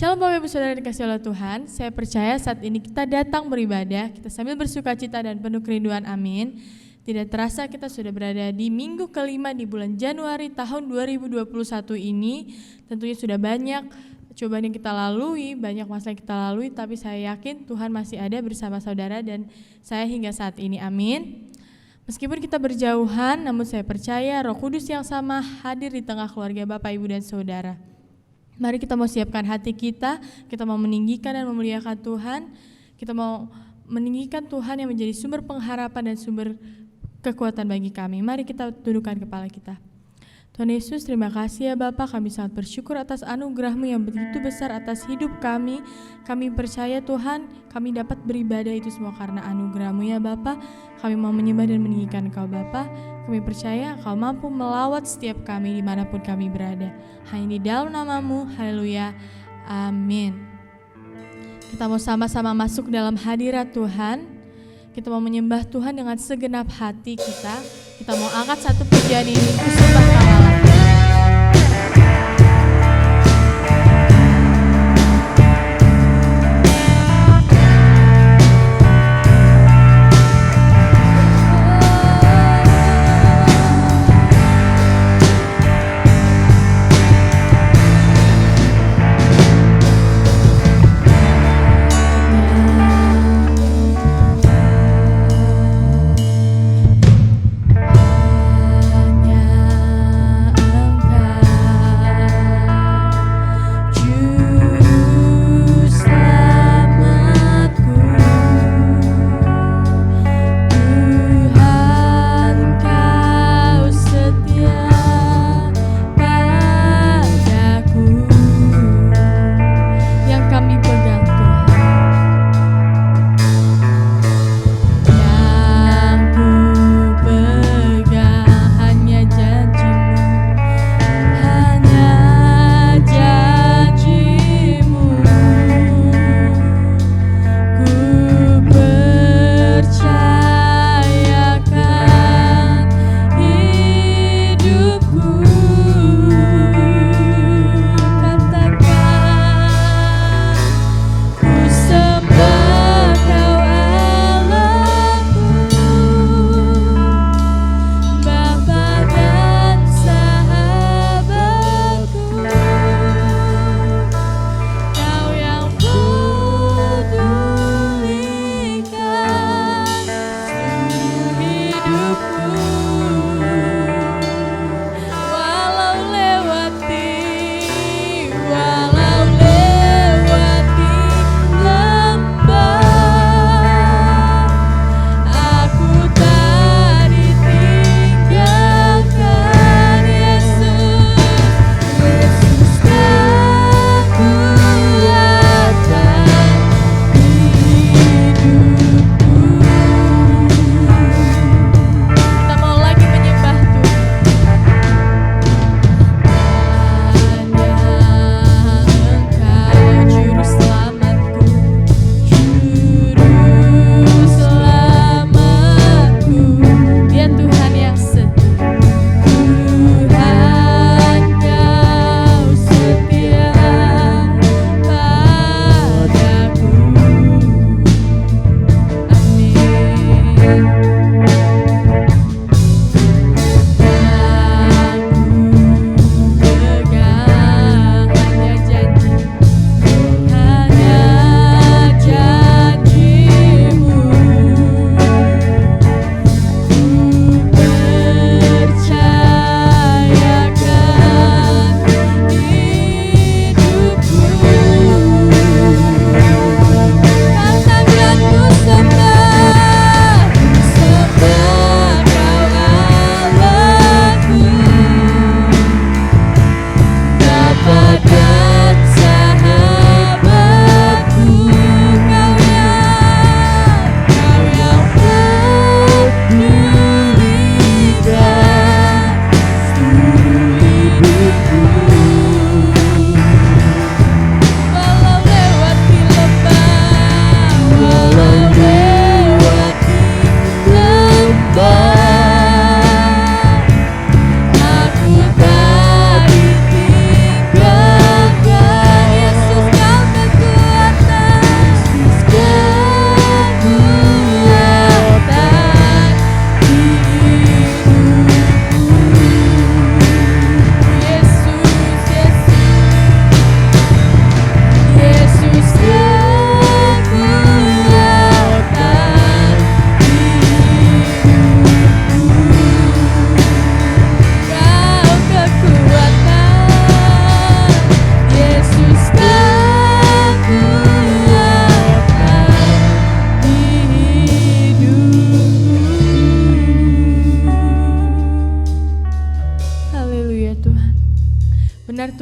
Shalom Bapak Ibu Saudara dikasih oleh Tuhan. Saya percaya saat ini kita datang beribadah, kita sambil bersuka cita dan penuh kerinduan, amin. Tidak terasa kita sudah berada di minggu kelima di bulan Januari tahun 2021 ini. Tentunya sudah banyak cobaan yang kita lalui, banyak masalah yang kita lalui, tapi saya yakin Tuhan masih ada bersama saudara dan saya hingga saat ini, amin. Meskipun kita berjauhan, namun saya percaya Roh Kudus yang sama hadir di tengah keluarga Bapak, Ibu, dan saudara. Mari kita mau siapkan hati kita mau meninggikan dan memuliakan Tuhan, kita mau meninggikan Tuhan yang menjadi sumber pengharapan dan sumber kekuatan bagi kami. Mari kita tundukkan kepala kita. Tuhan Yesus, terima kasih ya Bapa, kami sangat bersyukur atas anugerah-Mu yang begitu besar atas hidup kami. Kami percaya Tuhan, kami dapat beribadah itu semua karena anugerah-Mu ya Bapa. Kami mau menyembah dan meninggikan Engkau Bapa. Kami percaya Engkau mampu melawat setiap kami dimanapun kami berada. Hanya di dalam nama-Mu, haleluya, amin. Kita mau sama-sama masuk dalam hadirat Tuhan. Kita mau menyembah Tuhan dengan segenap hati kita. Kita mau angkat satu pujian ini, sembah Allah. Hanya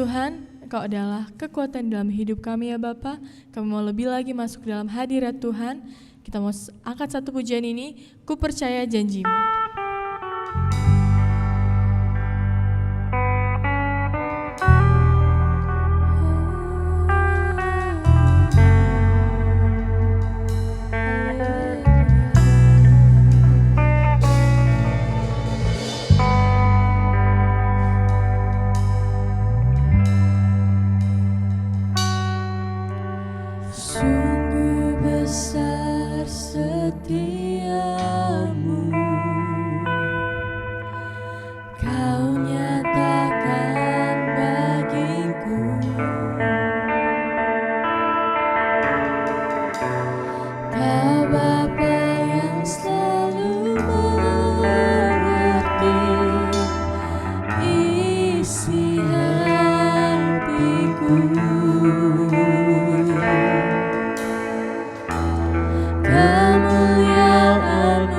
Tuhan, Engkau adalah kekuatan dalam hidup kami ya Bapa. Kami mau lebih lagi masuk dalam hadirat Tuhan. Kita mau angkat satu pujian ini, Ku Percaya Janji-Mu. Sungguh besar setiamu, Kau nyatakan bagiku. Kau Bapa yang selalu mengerti isi hatiku. Kemuliaan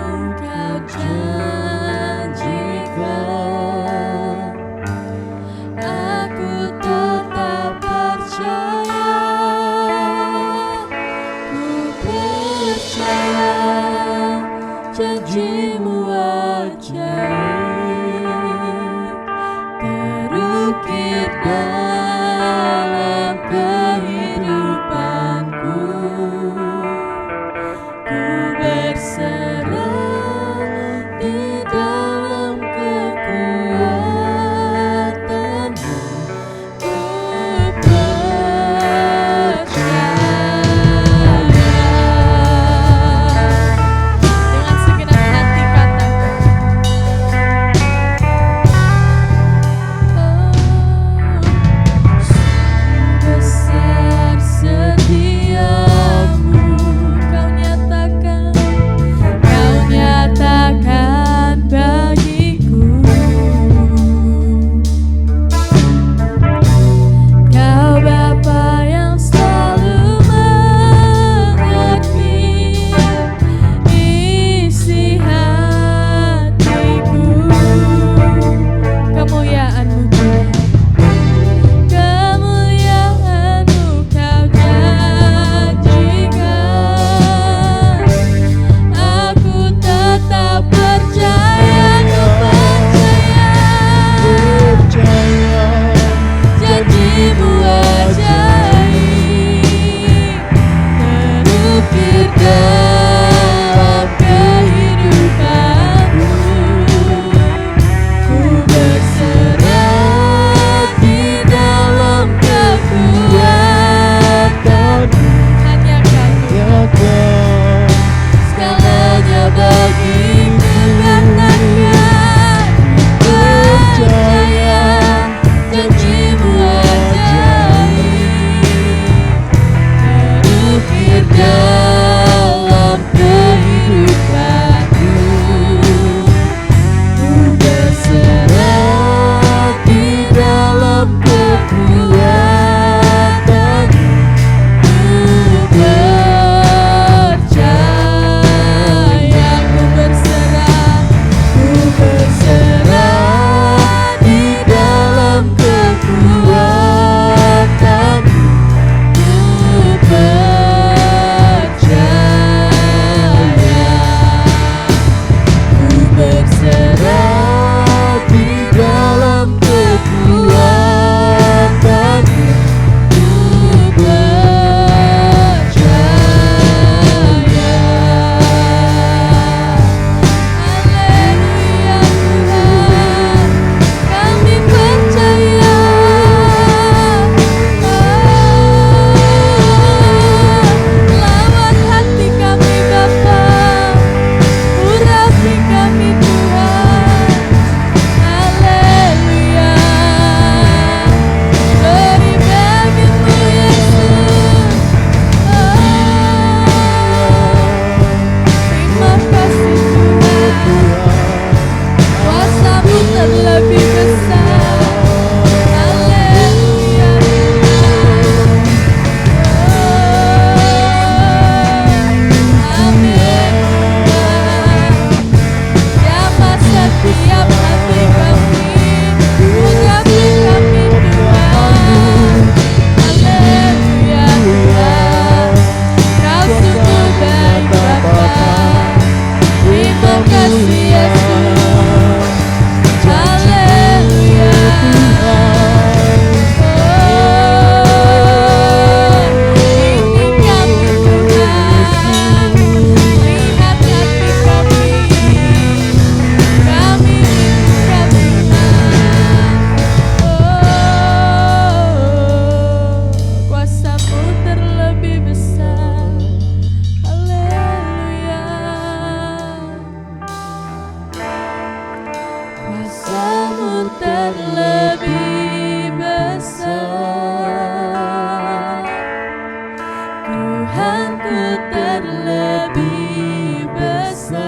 Tuhanku terlebih besar.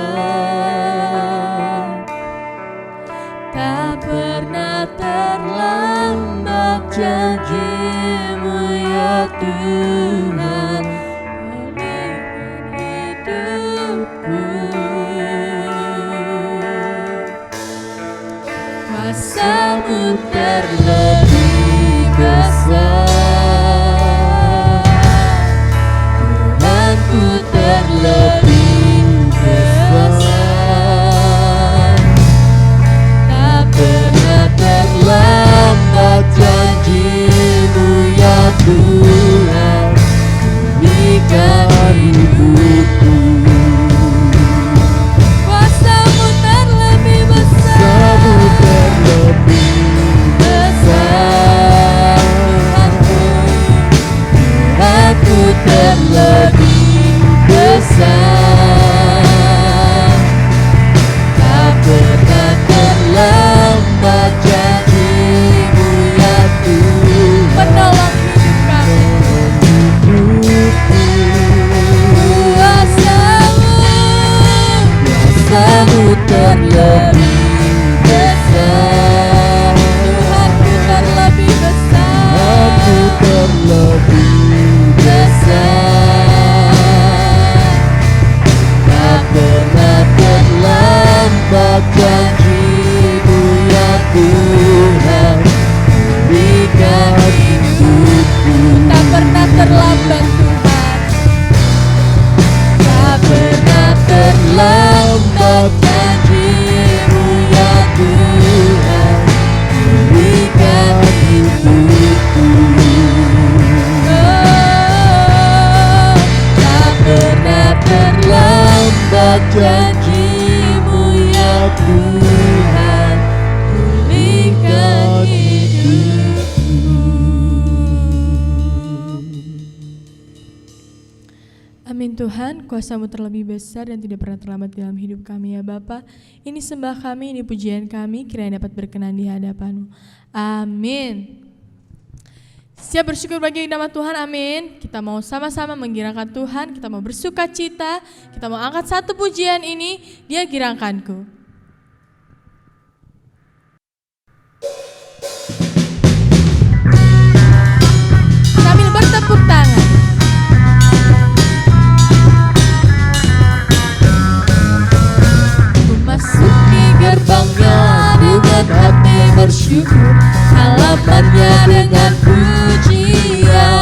Tak pernah terlambat janji-Mu ya Tuhan, pulihkan hidupku. Kuasa-Mu terlebih besar. Tuhanku terlebih besar. Tak pernah terlambat janji-Mu ya Tuhan, pulihkan hidupku. Kuasa-Mu terlebih besar. Tuhanku terlebih besar. Tak pernah terlambat janji-Mu ya Tuhan, menolong hidup kami. Kuasa-Mu terlebih besar. Tuhanku terlebih besar. Tuhanku terlebih besar. Tak pernah terlambat janji-Mu ya Tuhan, pulihkan hidupku. Tak pernah terlambat Tuhan. Tak pernah terlambat janji-Mu ya Tuhan, pulihkan hidupku. Oh, tak pernah terlambat janji-Mu ya Tuhan, pulihkan hidupku. Amin Tuhan, kuasa-Mu terlebih besar dan tidak pernah terlambat dalam hidup kami ya Bapa. Ini sembah kami, ini pujian kami, kiranya dapat berkenan di hadapan-Mu. Amin. Siap bersyukur bagi nama Tuhan, amin. Kita mau sama-sama menggirakan Tuhan, kita mau bersuka cita, kita mau angkat satu pujian ini, Dia girangkanku. Sambil bertepuk tangan. Memasuki gerbangnya dengan hati bersyukur, halamannya dengan pujian.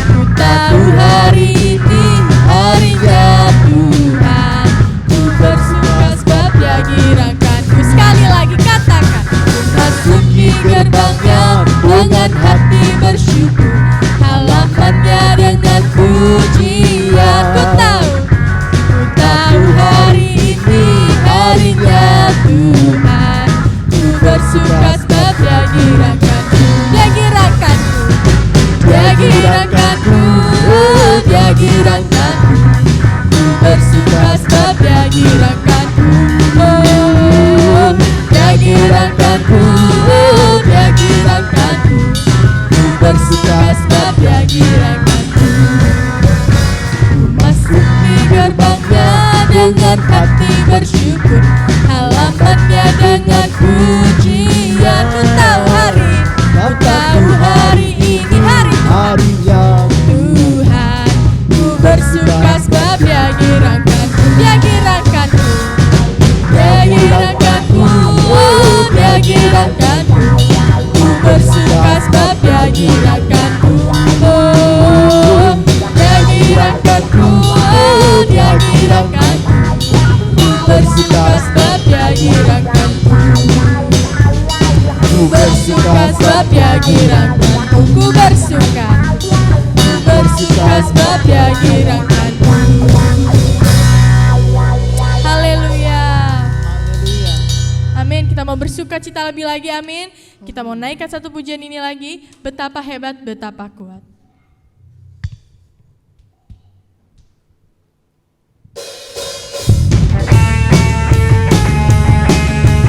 Ku tahu hari ini harinya Tuhan, ku bersuka sebab Dia girangkanku. Sekali lagi katakan, memasuki gerbangnya dengan hati bersyukur, halamannya dengan pujian. Ku tahu hari ini harinya Tuhan, ku bersuka sebab Dia girangkanku. Dia girangkanku, Dia girangkanku, Dia girangkanku. Ku bersuka sebab Dia girangkanku. Oh, Dia girangkanku, Dia girangkanku. Ku bersuka sebab Dia girangkanku. Memasuki gerbangnya dengan hati bersyukur, halamannya dengan pujian. Ku tahu hari ini harinya Tuhan, ku bersuka sebab Dia girangkanku. Dia girangkanku, Dia girangkanku, Dia girangkanku. Ku bersuka sebab Dia girangkanku. Oh, Dia girangkanku, Dia girangkanku. Ku bersuka sebab Dia girangkanku. Ku bersuka sebab Dia girangkanku. Ku bersuka sebab Dia girangkanku. Haleluya. Amin, kita mau bersuka cita lebih lagi, amin. Kita mau naikkan satu pujian ini lagi, betapa hebat, betapa kuat.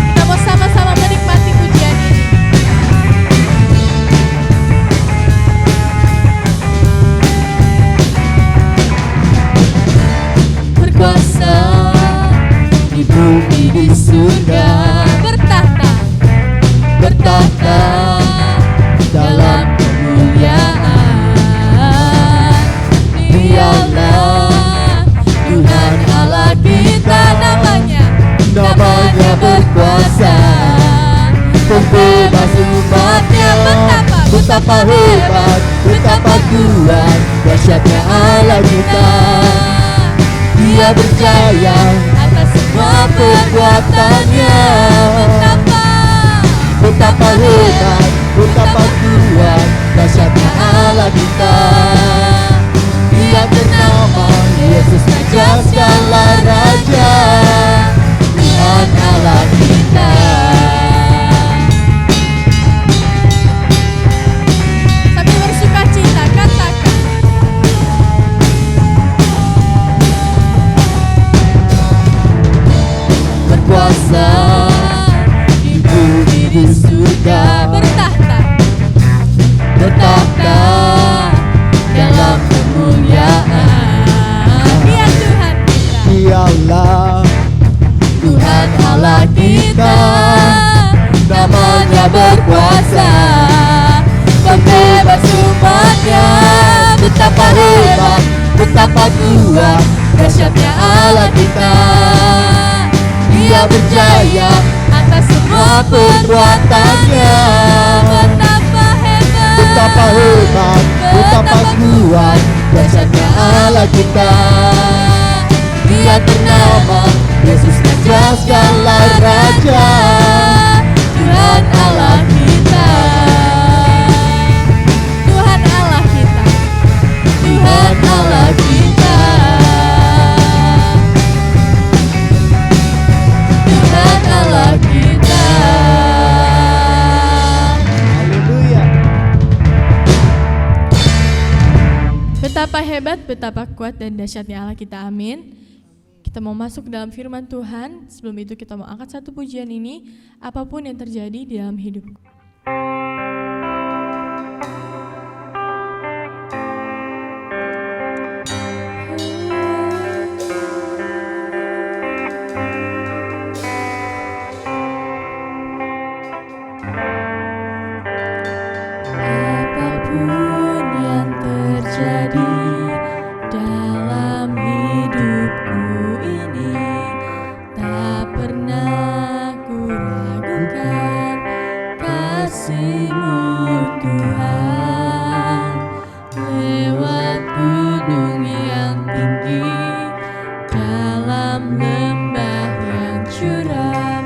Kita mau sama-sama menikmati pujian ini. bumi di surga, bertahta bertahta dalam kemuliaan. Dialah Tuhan Allah kita, namanya berkuasa, pembebas umatnya. Betapa hebat, betapa kuat, dahsyatnya Allah kita. Dia berjaya atas semua perbuatannya. Betapa hebat, betapa kuat, dahsyatnya Allah kita. Dia bernama Yesus Raja segala raja, Tuhan Allah kita. sambil bersukacita katakan Berkuasa di bumi di surga, bertahta bertahta dalam kemuliaan. Dia Tuhan kita, Dialah Tuhan Allah kita, namanya berkuasa, pembebas umatnya. Betapa hebat, betapa kuat, dahsyatnya Allah kita. Dia berjaya atas semua perbuatannya. betapa hebat, Betapa hebat, betapa kuat, dahsyatnya Allah kita. Dia bernama Yesus Raja segala raja, Tuhan Allah kita. Tuhan Allah kita, Tuhan Allah kita. Tuhan Allah kita. Haleluya. Betapa hebat, betapa kuat dan dahsyatnya Allah kita, amin. Kita mau masuk ke dalam firman Tuhan. Sebelum itu kita mau angkat satu pujian ini. Apapun yang terjadi di dalam hidupku. Apapun yang terjadi dalam hidupku ini, tak pernah ku ragukan kasih-Mu Tuhan. Lewat gunung yang tinggi, dalam lembah yang curam,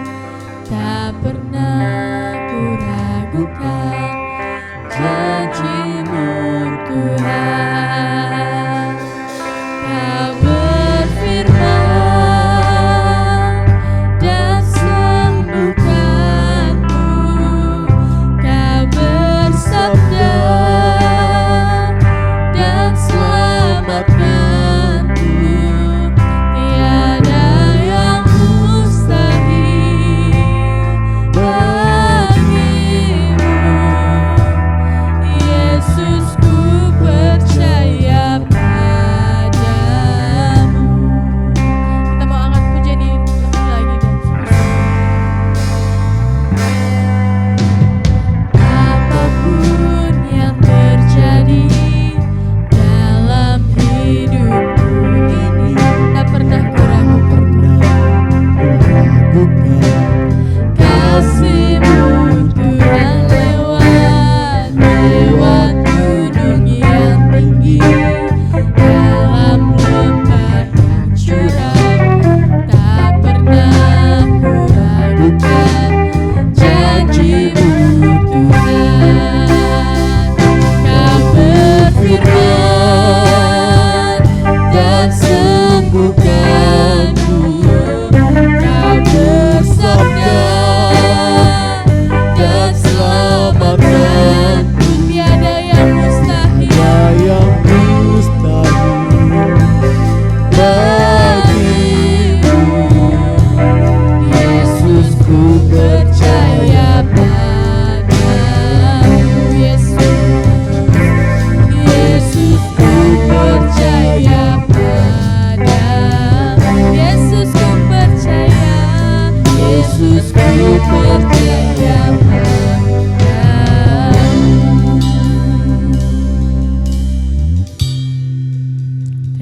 tak pernah ku ragukan janji-Mu Tuhan.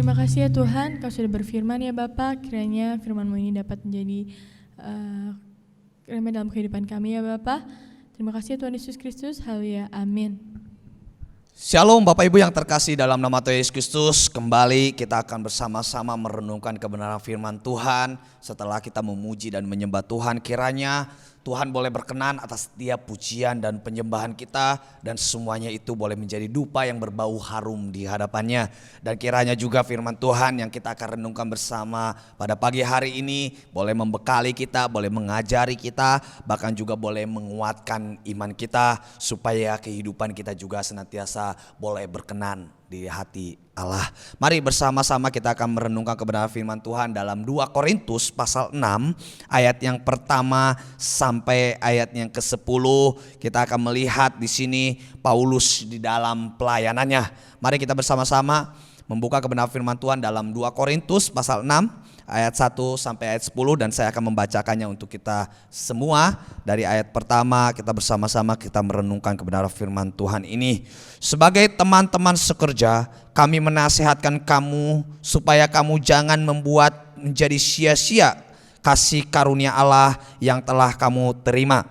Terima kasih ya Tuhan, Kau sudah berfirman ya Bapa, kiranya firman-Mu ini dapat menjadi remeh dalam kehidupan kami ya Bapa. Terima kasih ya Tuhan Yesus Kristus, haleluya, amin. Shalom Bapak Ibu yang terkasih dalam nama Tuhan Yesus Kristus. Kembali kita akan bersama-sama merenungkan kebenaran firman Tuhan. Setelah kita memuji dan menyembah Tuhan, kiranya Tuhan boleh berkenan atas setiap pujian dan penyembahan kita, dan semuanya itu boleh menjadi dupa yang berbau harum di hadapannya. Dan kiranya juga firman Tuhan yang kita akan renungkan bersama pada pagi hari ini boleh membekali kita, boleh mengajari kita, bahkan juga boleh menguatkan iman kita, supaya kehidupan kita juga senantiasa boleh berkenan di hati Allah. Mari bersama-sama kita akan merenungkan kebenaran firman Tuhan dalam 2 Korintus pasal 6 ayat yang pertama sampai ayat yang ke-10. Kita akan melihat di sini Paulus di dalam pelayanannya. Mari kita bersama-sama membuka kebenaran firman Tuhan dalam 2 Korintus pasal 6 ayat 1 sampai ayat 10, dan saya akan membacakannya untuk kita semua. Dari ayat pertama kita bersama-sama kita merenungkan kebenaran firman Tuhan ini. Sebagai teman-teman sekerja, kami menasihatkan kamu supaya kamu jangan membuat menjadi sia-sia kasih karunia Allah yang telah kamu terima.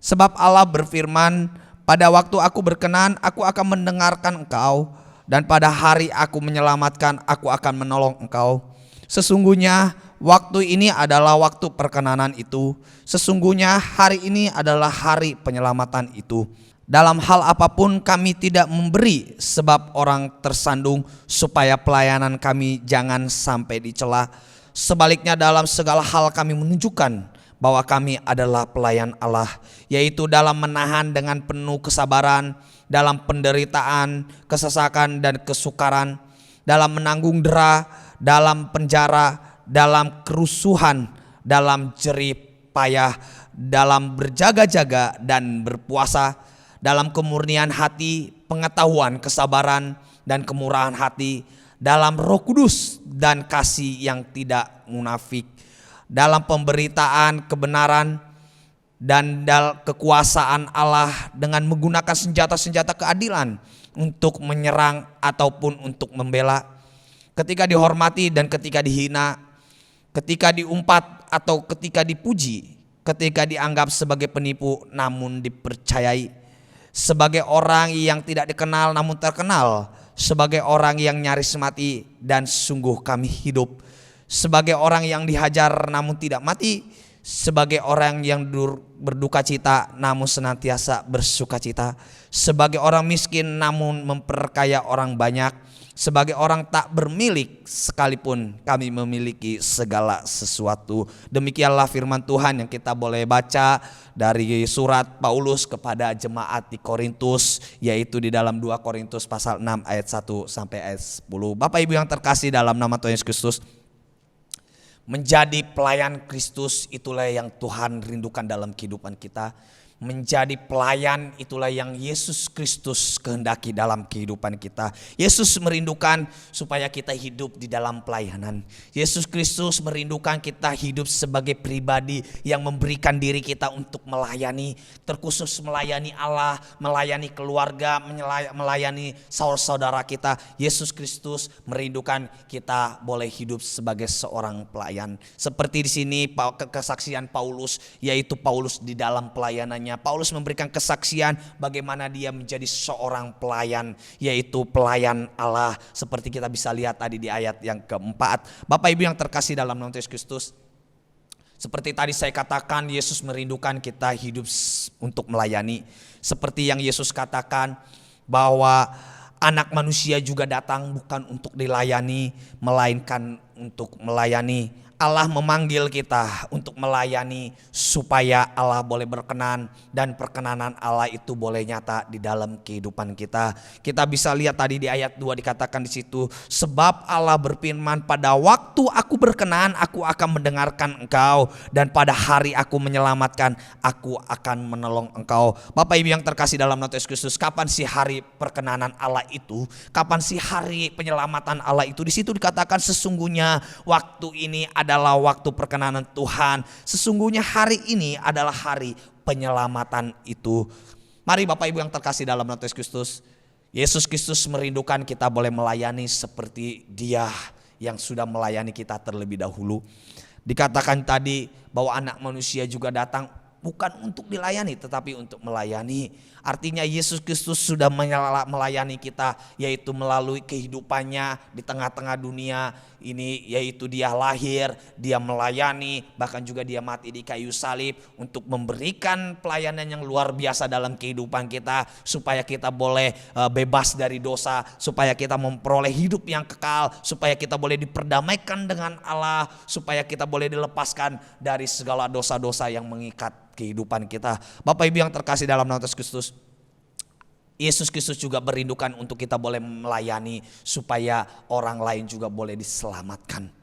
Sebab Allah berfirman, pada waktu aku berkenan, aku akan mendengarkan engkau, dan pada hari aku menyelamatkan, aku akan menolong engkau. Sesungguhnya waktu ini adalah waktu perkenanan itu. Sesungguhnya hari ini adalah hari penyelamatan itu. Dalam hal apapun kami tidak memberi sebab orang tersandung, supaya pelayanan kami jangan sampai dicela. Sebaliknya dalam segala hal kami menunjukkan bahwa kami adalah pelayan Allah, yaitu dalam menahan dengan penuh kesabaran, dalam penderitaan, kesesakan dan kesukaran, dalam menanggung dera, dalam penjara, dalam kerusuhan, dalam jerih payah, dalam berjaga-jaga dan berpuasa, dalam kemurnian hati, pengetahuan, kesabaran dan kemurahan hati, dalam Roh Kudus dan kasih yang tidak munafik, dalam pemberitaan kebenaran dan kekuasaan Allah, dengan menggunakan senjata-senjata keadilan untuk menyerang ataupun untuk membela, ketika dihormati dan ketika dihina, ketika diumpat atau ketika dipuji, ketika dianggap sebagai penipu namun dipercayai, sebagai orang yang tidak dikenal namun terkenal, sebagai orang yang nyaris mati dan sungguh kami hidup, sebagai orang yang dihajar namun tidak mati, sebagai orang yang berduka cita namun senantiasa bersuka cita, sebagai orang miskin namun memperkaya orang banyak, sebagai orang tak bermilik sekalipun kami memiliki segala sesuatu. Demikianlah firman Tuhan yang kita boleh baca dari surat Paulus kepada jemaat di Korintus, yaitu di dalam 2 Korintus pasal 6 ayat 1 sampai ayat 10. Bapak Ibu yang terkasih dalam nama Tuhan Yesus Kristus, menjadi pelayan Kristus itulah yang Tuhan rindukan dalam kehidupan kita. Menjadi pelayan itulah yang Yesus Kristus kehendaki dalam kehidupan kita. Yesus merindukan supaya kita hidup di dalam pelayanan. Yesus Kristus merindukan kita hidup sebagai pribadi yang memberikan diri kita untuk melayani, terkhusus melayani Allah, melayani keluarga, melayani saudara-saudara kita. Yesus Kristus merindukan kita boleh hidup sebagai seorang pelayan. Seperti di sini kesaksian Paulus, yaitu Paulus di dalam pelayanannya. Paulus memberikan kesaksian bagaimana dia menjadi seorang pelayan, yaitu pelayan Allah, seperti kita bisa lihat tadi di ayat yang keempat. Bapak Ibu yang terkasih dalam nama Yesus Kristus, seperti tadi saya katakan, Yesus merindukan kita hidup untuk melayani. Seperti yang Yesus katakan bahwa Anak Manusia juga datang bukan untuk dilayani, melainkan untuk melayani. Allah memanggil kita untuk melayani supaya Allah boleh berkenan dan perkenanan Allah itu boleh nyata di dalam kehidupan kita. Kita bisa lihat tadi di ayat 2 dikatakan di situ, sebab Allah berfirman, pada waktu aku berkenan aku akan mendengarkan engkau, dan pada hari aku menyelamatkan aku akan menolong engkau. Bapak Ibu yang terkasih dalam nama Yesus Kristus, kapan sih hari perkenanan Allah itu? Kapan sih hari penyelamatan Allah itu? Di situ dikatakan sesungguhnya waktu ini adalah waktu perkenanan Tuhan. Sesungguhnya hari ini adalah hari penyelamatan itu. Mari Bapak Ibu yang terkasih dalam nama Yesus Kristus, Yesus Kristus merindukan kita boleh melayani seperti Dia yang sudah melayani kita terlebih dahulu. Dikatakan tadi bahwa anak manusia juga datang bukan untuk dilayani tetapi untuk melayani. Artinya Yesus Kristus sudah melayani kita, yaitu melalui kehidupannya di tengah-tengah dunia ini, yaitu Dia lahir, Dia melayani, bahkan juga Dia mati di kayu salib untuk memberikan pelayanan yang luar biasa dalam kehidupan kita, supaya kita boleh bebas dari dosa, supaya kita memperoleh hidup yang kekal, supaya kita boleh diperdamaikan dengan Allah, supaya kita boleh dilepaskan dari segala dosa-dosa yang mengikat kehidupan kita. Bapak Ibu yang terkasih dalam nama Yesus Kristus, Yesus Kristus juga merindukan untuk kita boleh melayani supaya orang lain juga boleh diselamatkan.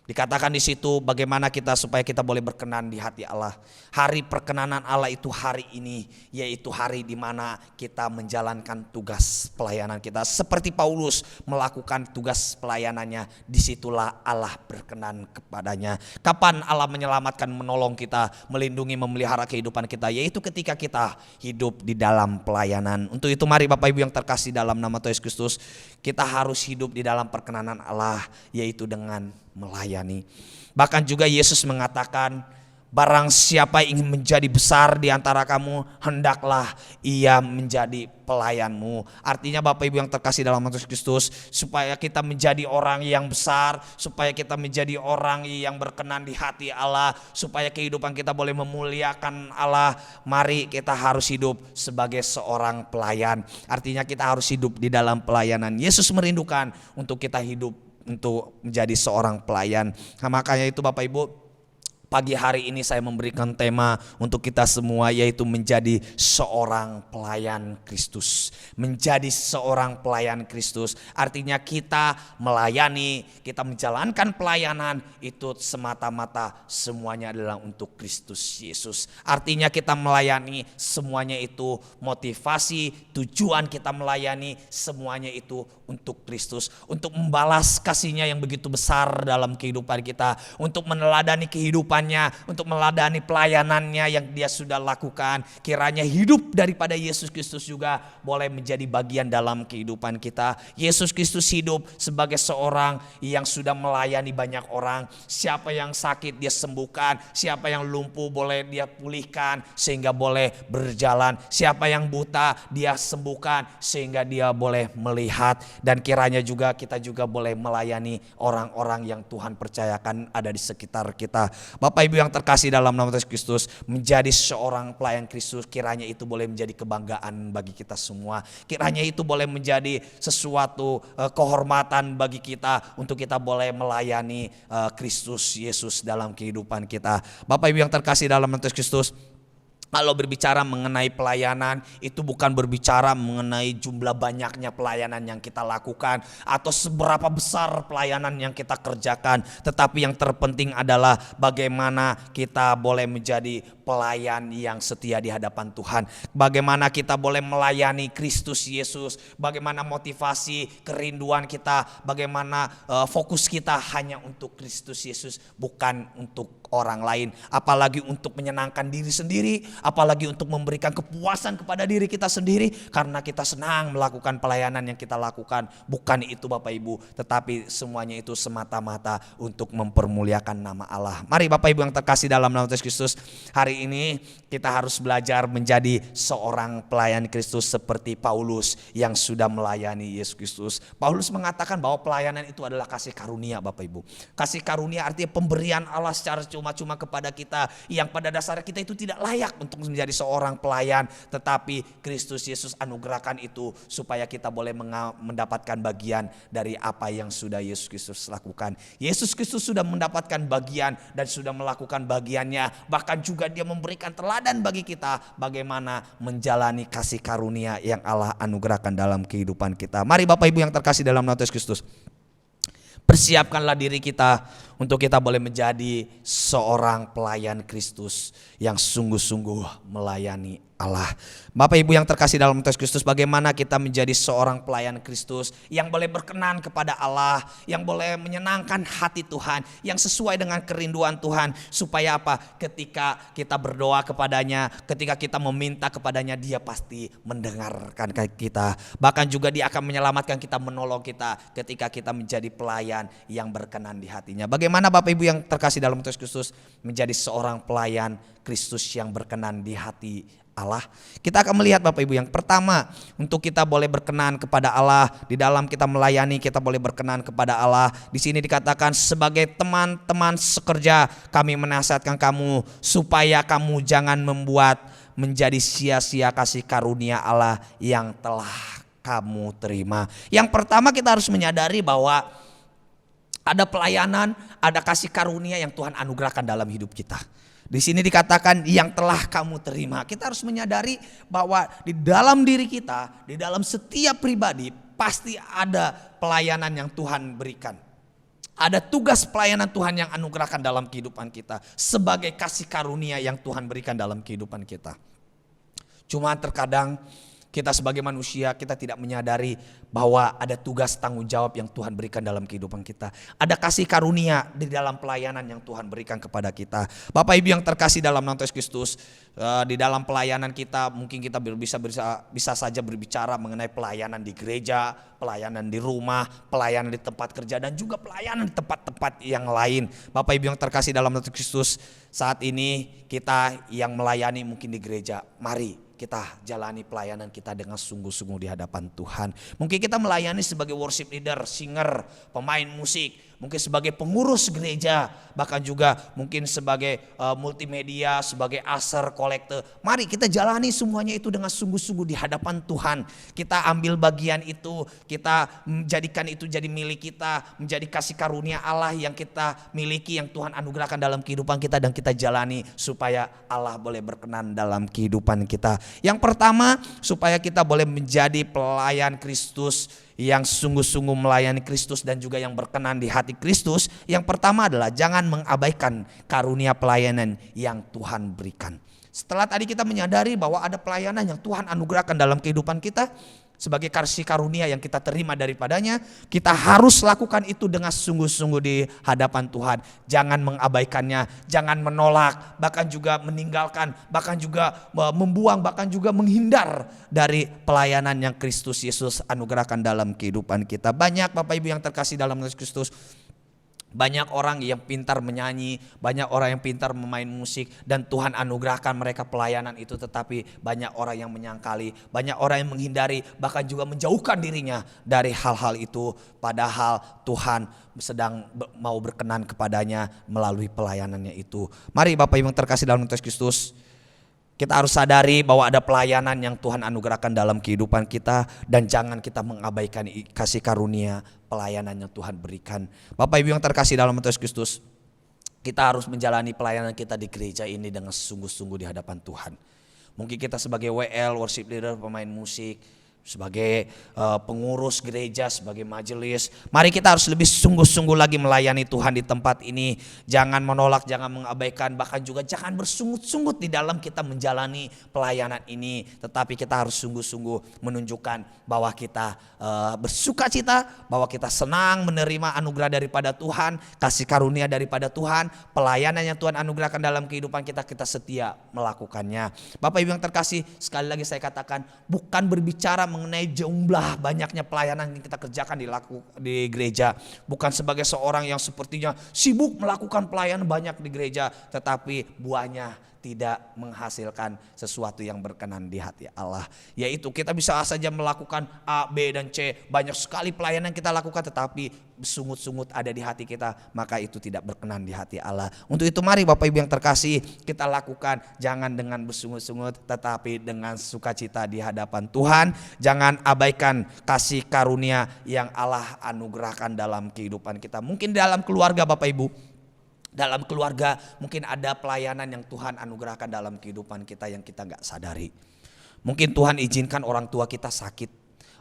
Dikatakan di situ bagaimana kita supaya kita boleh berkenan di hati Allah. Hari perkenanan Allah itu hari ini, yaitu hari di mana kita menjalankan tugas pelayanan kita. Seperti Paulus melakukan tugas pelayanannya, disitulah Allah berkenan kepadanya. Kapan Allah menyelamatkan, menolong kita, melindungi, memelihara kehidupan kita, yaitu ketika kita hidup di dalam pelayanan. Untuk itu mari Bapak Ibu yang terkasih dalam nama Tuhan Yesus Kristus, kita harus hidup di dalam perkenanan Allah, yaitu dengan melayani. Bahkan juga Yesus mengatakan, barang siapa ingin menjadi besar di antara kamu, hendaklah ia menjadi pelayanmu. Artinya Bapak Ibu yang terkasih dalam Yesus Kristus, supaya kita menjadi orang yang besar, supaya kita menjadi orang yang berkenan di hati Allah, supaya kehidupan kita boleh memuliakan Allah, mari kita harus hidup sebagai seorang pelayan. Artinya kita harus hidup di dalam pelayanan. Yesus merindukan untuk kita hidup untuk menjadi seorang pelayan. Nah, makanya itu Bapak Ibu, pagi hari ini saya memberikan tema untuk kita semua, yaitu menjadi seorang pelayan Kristus. Menjadi seorang pelayan Kristus artinya kita melayani, kita menjalankan pelayanan itu semata-mata semuanya adalah untuk Kristus Yesus. Artinya kita melayani semuanya itu motivasi, tujuan kita melayani semuanya itu untuk Kristus, untuk membalas kasih-Nya yang begitu besar dalam kehidupan kita, untuk meneladani kehidupannya, untuk meneladani pelayanannya yang Dia sudah lakukan. Kiranya hidup daripada Yesus Kristus juga boleh menjadi bagian dalam kehidupan kita. Yesus Kristus hidup sebagai seorang yang sudah melayani banyak orang. Siapa yang sakit Dia sembuhkan, siapa yang lumpuh boleh Dia pulihkan sehingga boleh berjalan, siapa yang buta Dia sembuhkan sehingga dia boleh melihat. Dan kiranya juga kita juga boleh melayani orang-orang yang Tuhan percayakan ada di sekitar kita. Bapak Ibu yang terkasih dalam nama Yesus Kristus, menjadi seorang pelayan Kristus, kiranya itu boleh menjadi kebanggaan bagi kita semua. Kiranya itu boleh menjadi sesuatu kehormatan bagi kita untuk kita boleh melayani Kristus Yesus dalam kehidupan kita. Bapak Ibu yang terkasih dalam nama Yesus Kristus, kalau berbicara mengenai pelayanan, itu bukan berbicara mengenai jumlah banyaknya pelayanan yang kita lakukan atau seberapa besar pelayanan yang kita kerjakan, tetapi yang terpenting adalah bagaimana kita boleh menjadi pelayan yang setia di hadapan Tuhan. Bagaimana kita boleh melayani Kristus Yesus, bagaimana motivasi, kerinduan kita, bagaimana fokus kita hanya untuk Kristus Yesus, bukan untuk orang lain, apalagi untuk menyenangkan diri sendiri, apalagi untuk memberikan kepuasan kepada diri kita sendiri karena kita senang melakukan pelayanan yang kita lakukan. Bukan itu Bapak Ibu, tetapi semuanya itu semata-mata untuk mempermuliakan nama Allah. Mari Bapak Ibu yang terkasih dalam nama Yesus Kristus, hari ini kita harus belajar menjadi seorang pelayan Kristus seperti Paulus yang sudah melayani Yesus Kristus. Paulus mengatakan bahwa pelayanan itu adalah kasih karunia Bapak Ibu. Kasih karunia artinya pemberian Allah secara cuma-cuma kepada kita yang pada dasarnya kita itu tidak layak untuk menjadi seorang pelayan, tetapi Kristus Yesus anugerahkan itu supaya kita boleh mendapatkan bagian dari apa yang sudah Yesus Kristus lakukan. Yesus Kristus sudah mendapatkan bagian dan sudah melakukan bagiannya, bahkan juga Dia memberikan teladan bagi kita bagaimana menjalani kasih karunia yang Allah anugerahkan dalam kehidupan kita. Mari Bapak Ibu yang terkasih dalam nama Yesus Kristus, persiapkanlah diri kita untuk kita boleh menjadi seorang pelayan Kristus yang sungguh-sungguh melayani Allah. Bapak Ibu yang terkasih dalam Tuhan Kristus, bagaimana kita menjadi seorang pelayan Kristus yang boleh berkenan kepada Allah, yang boleh menyenangkan hati Tuhan, yang sesuai dengan kerinduan Tuhan, supaya apa? Ketika kita berdoa kepadanya, ketika kita meminta kepadanya, Dia pasti mendengarkan kita. Bahkan juga Dia akan menyelamatkan kita, menolong kita ketika kita menjadi pelayan yang berkenan di hatinya. Bagaimana Bapak Ibu yang terkasih dalam Tuhan Kristus menjadi seorang pelayan Kristus yang berkenan di hati Allah? Kita akan melihat Bapak Ibu, yang pertama, untuk kita boleh berkenan kepada Allah, di dalam kita melayani kita boleh berkenan kepada Allah. Di sini dikatakan, sebagai teman-teman sekerja kami menasihatkan kamu supaya kamu jangan membuat menjadi sia-sia kasih karunia Allah yang telah kamu terima. Yang pertama, kita harus menyadari bahwa ada pelayanan, ada kasih karunia yang Tuhan anugerahkan dalam hidup kita. Di sini dikatakan yang telah kamu terima. Kita harus menyadari bahwa di dalam diri kita, di dalam setiap pribadi pasti ada pelayanan yang Tuhan berikan. Ada tugas pelayanan Tuhan yang anugerahkan dalam kehidupan kita, sebagai kasih karunia yang Tuhan berikan dalam kehidupan kita. Cuma terkadang kita sebagai manusia, kita tidak menyadari bahwa ada tugas tanggung jawab yang Tuhan berikan dalam kehidupan kita. Ada kasih karunia di dalam pelayanan yang Tuhan berikan kepada kita. Bapak Ibu yang terkasih dalam nama Yesus Kristus, di dalam pelayanan kita mungkin kita bisa saja berbicara mengenai pelayanan di gereja, pelayanan di rumah, pelayanan di tempat kerja, dan juga pelayanan di tempat-tempat yang lain. Bapak Ibu yang terkasih dalam nama Yesus Kristus, saat ini kita yang melayani mungkin di gereja, mari kita jalani pelayanan kita dengan sungguh-sungguh di hadapan Tuhan. Mungkin kita melayani sebagai worship leader, singer, pemain musik, mungkin sebagai pengurus gereja, bahkan juga mungkin sebagai multimedia, sebagai usher, kolektor. Mari kita jalani semuanya itu dengan sungguh-sungguh di hadapan Tuhan. Kita ambil bagian itu, kita menjadikan itu jadi milik kita, menjadi kasih karunia Allah yang kita miliki, yang Tuhan anugerahkan dalam kehidupan kita, dan kita jalani supaya Allah boleh berkenan dalam kehidupan kita. Yang pertama, supaya kita boleh menjadi pelayan Kristus yang sungguh-sungguh melayani Kristus dan juga yang berkenan di hati Kristus. Yang pertama adalah jangan mengabaikan karunia pelayanan yang Tuhan berikan. Setelah tadi kita menyadari bahwa ada pelayanan yang Tuhan anugerahkan dalam kehidupan kita, sebagai kasih karunia yang kita terima daripadanya, kita harus lakukan itu dengan sungguh-sungguh di hadapan Tuhan. Jangan mengabaikannya, jangan menolak, bahkan juga meninggalkan, bahkan juga membuang, bahkan juga menghindar dari pelayanan yang Kristus Yesus anugerahkan dalam kehidupan kita. Banyak Bapak Ibu yang terkasih dalam Yesus Kristus, banyak orang yang pintar menyanyi, banyak orang yang pintar memain musik, dan Tuhan anugerahkan mereka pelayanan itu, tetapi banyak orang yang menyangkali, banyak orang yang menghindari, bahkan juga menjauhkan dirinya dari hal-hal itu, padahal Tuhan sedang mau berkenan kepadanya melalui pelayanannya itu. Mari Bapak Ibu yang terkasih dalam Yesus Kristus, kita harus sadari bahwa ada pelayanan yang Tuhan anugerahkan dalam kehidupan kita, dan jangan kita mengabaikan kasih karunia pelayanan yang Tuhan berikan. Bapak Ibu yang terkasih dalam Yesus Kristus, kita harus menjalani pelayanan kita di gereja ini dengan sungguh-sungguh di hadapan Tuhan. Mungkin kita sebagai WL, worship leader, pemain musik, sebagai pengurus gereja, sebagai majelis, mari kita harus lebih sungguh-sungguh lagi melayani Tuhan di tempat ini. Jangan menolak, jangan mengabaikan, bahkan juga jangan bersungut-sungut di dalam kita menjalani pelayanan ini. Tetapi kita harus sungguh-sungguh menunjukkan bahwa kita bersukacita, bahwa kita senang menerima anugerah daripada Tuhan, kasih karunia daripada Tuhan, pelayanan yang Tuhan anugerahkan dalam kehidupan kita, kita setia melakukannya. Bapak Ibu yang terkasih, sekali lagi saya katakan, bukan berbicara mengenai jumlah banyaknya pelayanan yang kita kerjakan di gereja, bukan sebagai seorang yang sepertinya sibuk melakukan pelayanan banyak di gereja, tetapi buahnya tidak menghasilkan sesuatu yang berkenan di hati Allah. Yaitu kita bisa saja melakukan A, B, dan C, banyak sekali pelayanan kita lakukan, tetapi sungut-sungut ada di hati kita, maka itu tidak berkenan di hati Allah. Untuk itu mari Bapak Ibu yang terkasih, kita lakukan jangan dengan bersungut-sungut, tetapi dengan sukacita di hadapan Tuhan. Jangan abaikan kasih karunia yang Allah anugerahkan dalam kehidupan kita. Mungkin dalam keluarga Bapak Ibu, dalam keluarga mungkin ada pelayanan yang Tuhan anugerahkan dalam kehidupan kita yang kita gak sadari. Mungkin Tuhan izinkan orang tua kita sakit,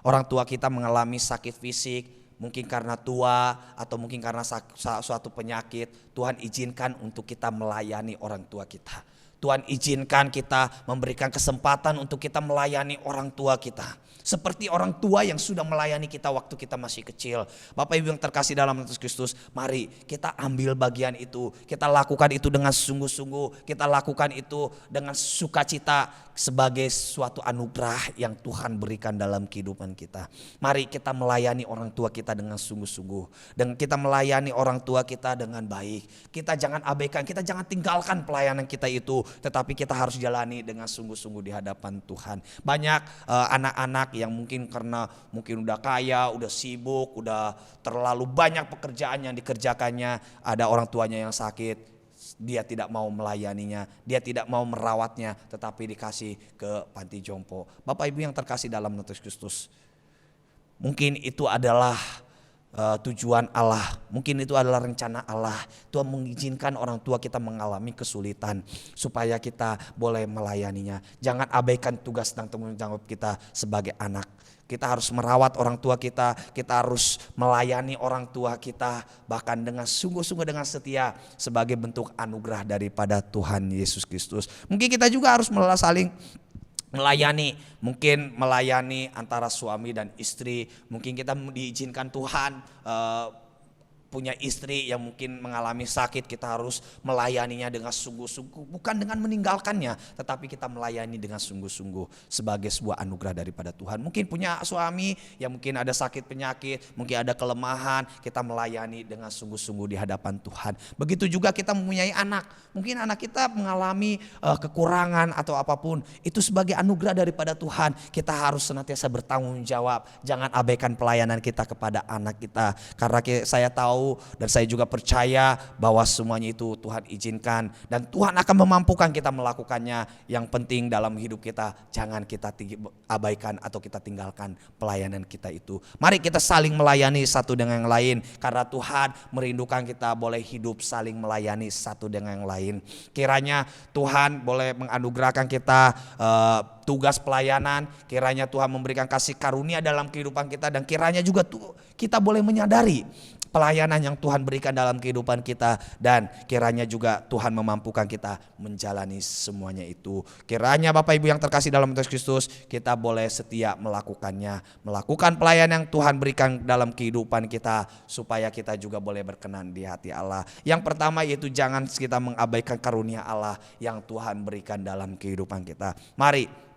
orang tua kita mengalami sakit fisik, mungkin karena tua atau mungkin karena suatu penyakit. Tuhan izinkan untuk kita melayani orang tua kita. Tuhan izinkan kita memberikan kesempatan untuk kita melayani orang tua kita. Seperti orang tua yang sudah melayani kita waktu kita masih kecil. Bapak Ibu yang terkasih dalam Yesus Kristus, mari kita ambil bagian itu. Kita lakukan itu dengan sungguh-sungguh. Kita lakukan itu dengan sukacita sebagai suatu anugerah yang Tuhan berikan dalam kehidupan kita. Mari kita melayani orang tua kita dengan sungguh-sungguh. Dan kita melayani orang tua kita dengan baik. Kita jangan abaikan, kita jangan tinggalkan pelayanan kita itu. Tetapi kita harus jalani dengan sungguh-sungguh di hadapan Tuhan. Banyak anak-anak yang mungkin karena mungkin udah kaya, udah sibuk, udah terlalu banyak pekerjaan yang dikerjakannya, ada orang tuanya yang sakit, dia tidak mau melayaninya, dia tidak mau merawatnya, tetapi dikasih ke panti jompo. Bapak Ibu yang terkasih dalam Yesus Kristus, mungkin itu adalah tujuan Allah, mungkin itu adalah rencana Allah. Tuhan mengizinkan orang tua kita mengalami kesulitan supaya kita boleh melayaninya. Jangan abaikan tugas dan tanggung jawab kita sebagai anak. Kita harus merawat orang tua kita harus melayani orang tua kita bahkan dengan sungguh-sungguh, dengan setia, sebagai bentuk anugerah daripada Tuhan Yesus Kristus. Mungkin kita juga harus saling melayani, mungkin melayani antara suami dan istri. Mungkin kita diizinkan Tuhan punya istri yang mungkin mengalami sakit, kita harus melayaninya dengan sungguh-sungguh, bukan dengan meninggalkannya, tetapi kita melayani dengan sungguh-sungguh sebagai sebuah anugerah daripada Tuhan. Mungkin punya suami yang mungkin ada sakit penyakit, mungkin ada kelemahan, kita melayani dengan sungguh-sungguh di hadapan Tuhan. Begitu juga kita mempunyai anak, mungkin anak kita mengalami kekurangan atau apapun, itu sebagai anugerah daripada Tuhan. Kita harus senantiasa bertanggung jawab, jangan abaikan pelayanan kita kepada anak kita, karena saya tahu dan saya juga percaya bahwa semuanya itu Tuhan izinkan dan Tuhan akan memampukan kita melakukannya. Yang penting dalam hidup kita, jangan kita abaikan atau kita tinggalkan pelayanan kita itu. Mari kita saling melayani satu dengan yang lain, karena Tuhan merindukan kita boleh hidup saling melayani satu dengan yang lain. Kiranya Tuhan boleh menganugerahkan kita tugas pelayanan, kiranya Tuhan memberikan kasih karunia dalam kehidupan kita, dan kiranya juga kita boleh menyadari pelayanan yang Tuhan berikan dalam kehidupan kita, dan kiranya juga Tuhan memampukan kita menjalani semuanya itu. Kiranya Bapak Ibu yang terkasih dalam Yesus Kristus, kita boleh setia melakukannya, melakukan pelayanan yang Tuhan berikan dalam kehidupan kita, supaya kita juga boleh berkenan di hati Allah. Yang pertama yaitu jangan kita mengabaikan karunia Allah yang Tuhan berikan dalam kehidupan kita. Mari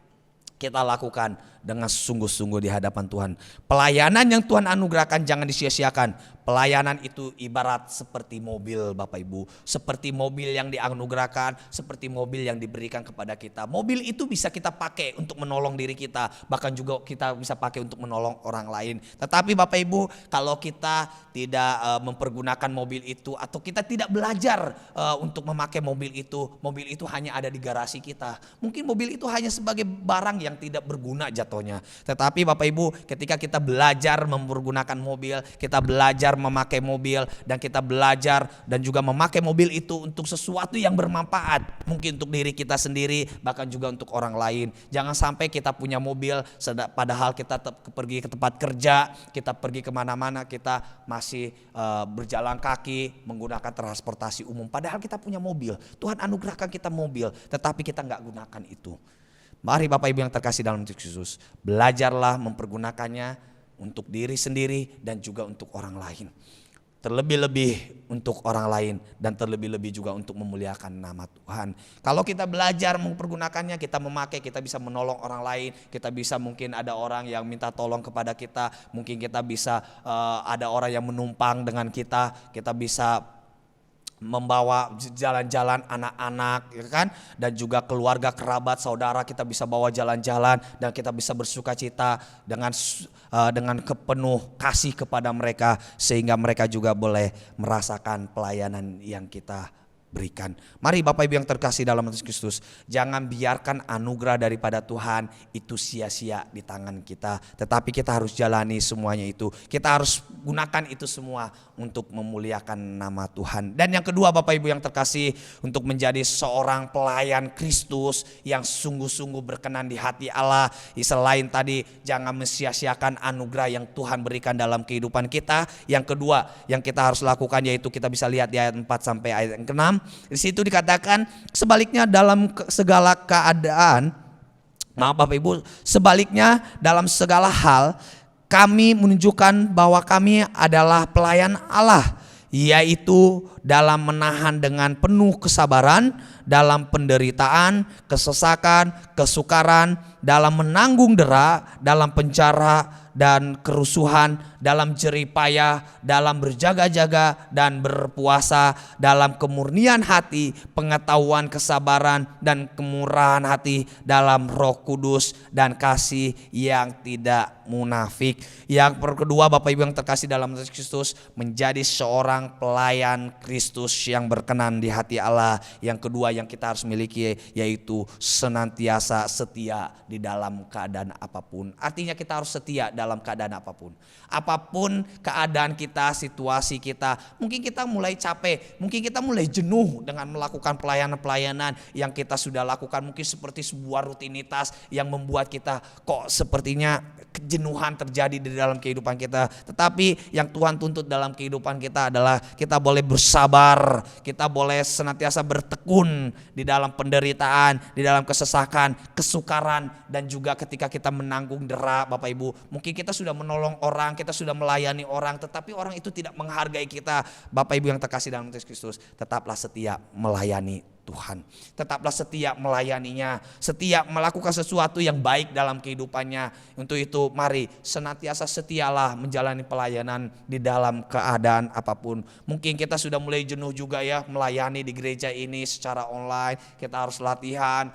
kita lakukan dengan sungguh-sungguh di hadapan Tuhan. Pelayanan yang Tuhan anugerahkan jangan disia-siakan. Pelayanan itu ibarat seperti mobil, Bapak Ibu. Seperti mobil yang dianugerahkan, seperti mobil yang diberikan kepada kita. Mobil itu bisa kita pakai untuk menolong diri kita, bahkan juga kita bisa pakai untuk menolong orang lain. Tetapi Bapak Ibu, kalau kita tidak mempergunakan mobil itu, atau kita tidak belajar untuk memakai mobil itu hanya ada di garasi kita. Mungkin mobil itu hanya sebagai barang yang tidak berguna jatuhnya. Tetapi Bapak Ibu, ketika kita belajar mempergunakan mobil, kita belajar memakai mobil, dan kita belajar dan juga memakai mobil itu untuk sesuatu yang bermanfaat, mungkin untuk diri kita sendiri, bahkan juga untuk orang lain. Jangan sampai kita punya mobil padahal kita pergi ke tempat kerja, kita pergi kemana-mana, kita masih berjalan kaki menggunakan transportasi umum, padahal kita punya mobil. Tuhan anugerahkan kita mobil, tetapi kita nggak gunakan itu. Mari Bapak Ibu yang terkasih dalam Yesus, belajarlah mempergunakannya untuk diri sendiri dan juga untuk orang lain. Terlebih-lebih untuk orang lain, dan terlebih-lebih juga untuk memuliakan nama Tuhan. Kalau kita belajar mempergunakannya, kita memakai, kita bisa menolong orang lain. Kita bisa, mungkin ada orang yang minta tolong kepada kita, mungkin kita bisa ada orang yang menumpang dengan kita bisa membawa jalan-jalan anak-anak, ya kan, dan juga keluarga, kerabat, saudara, kita bisa bawa jalan-jalan, dan kita bisa bersuka cita dengan penuh kasih kepada mereka, sehingga mereka juga boleh merasakan pelayanan yang kita berikan. Mari Bapak Ibu yang terkasih dalam Yesus Kristus, jangan biarkan anugerah daripada Tuhan itu sia-sia di tangan kita, tetapi kita harus jalani semuanya itu. Kita harus gunakan itu semua untuk memuliakan nama Tuhan. Dan yang kedua Bapak Ibu yang terkasih, untuk menjadi seorang pelayan Kristus yang sungguh-sungguh berkenan di hati Allah, selain tadi jangan mesia-siakan anugerah yang Tuhan berikan dalam kehidupan kita. Yang kedua yang kita harus lakukan yaitu kita bisa lihat di ayat 4 sampai ayat yang ke-6, Di situ dikatakan sebaliknya dalam segala keadaan, maaf Bapak Ibu, sebaliknya dalam segala hal kami menunjukkan bahwa kami adalah pelayan Allah, yaitu dalam menahan dengan penuh kesabaran, dalam penderitaan, kesesakan, kesukaran, dalam menanggung dera, dalam penjara dan kerusuhan, dalam jerih payah, dalam berjaga-jaga dan berpuasa, dalam kemurnian hati, pengetahuan, kesabaran dan kemurahan hati, dalam Roh Kudus dan kasih yang tidak munafik. Yang kedua Bapak Ibu yang terkasih dalam Kristus, menjadi seorang pelayan Kristus yang berkenan di hati Allah. Yang kedua yang kita harus miliki yaitu senantiasa setia di dalam keadaan apapun. Artinya kita harus setia dalam keadaan apapun. Apapun keadaan kita, situasi kita, mungkin kita mulai capek, mungkin kita mulai jenuh dengan melakukan pelayanan-pelayanan yang kita sudah lakukan, mungkin seperti sebuah rutinitas yang membuat kita kok sepertinya kejenuhan terjadi di dalam kehidupan kita. Tetapi yang Tuhan tuntut dalam kehidupan kita adalah kita boleh bersabar, kita boleh senantiasa bertekun di dalam penderitaan, di dalam kesesakan, kesukaran, dan juga ketika kita menanggung dera. Bapak Ibu, mungkin kita sudah menolong orang, kita sudah melayani orang, tetapi orang itu tidak menghargai kita. Bapak Ibu yang terkasih dalam Kristus, tetaplah setia melayani Tuhan, tetaplah setia melayaninya, setia melakukan sesuatu yang baik dalam kehidupannya. Untuk itu mari senantiasa setialah menjalani pelayanan di dalam keadaan apapun. Mungkin kita sudah mulai jenuh juga ya melayani di gereja ini secara online, kita harus latihan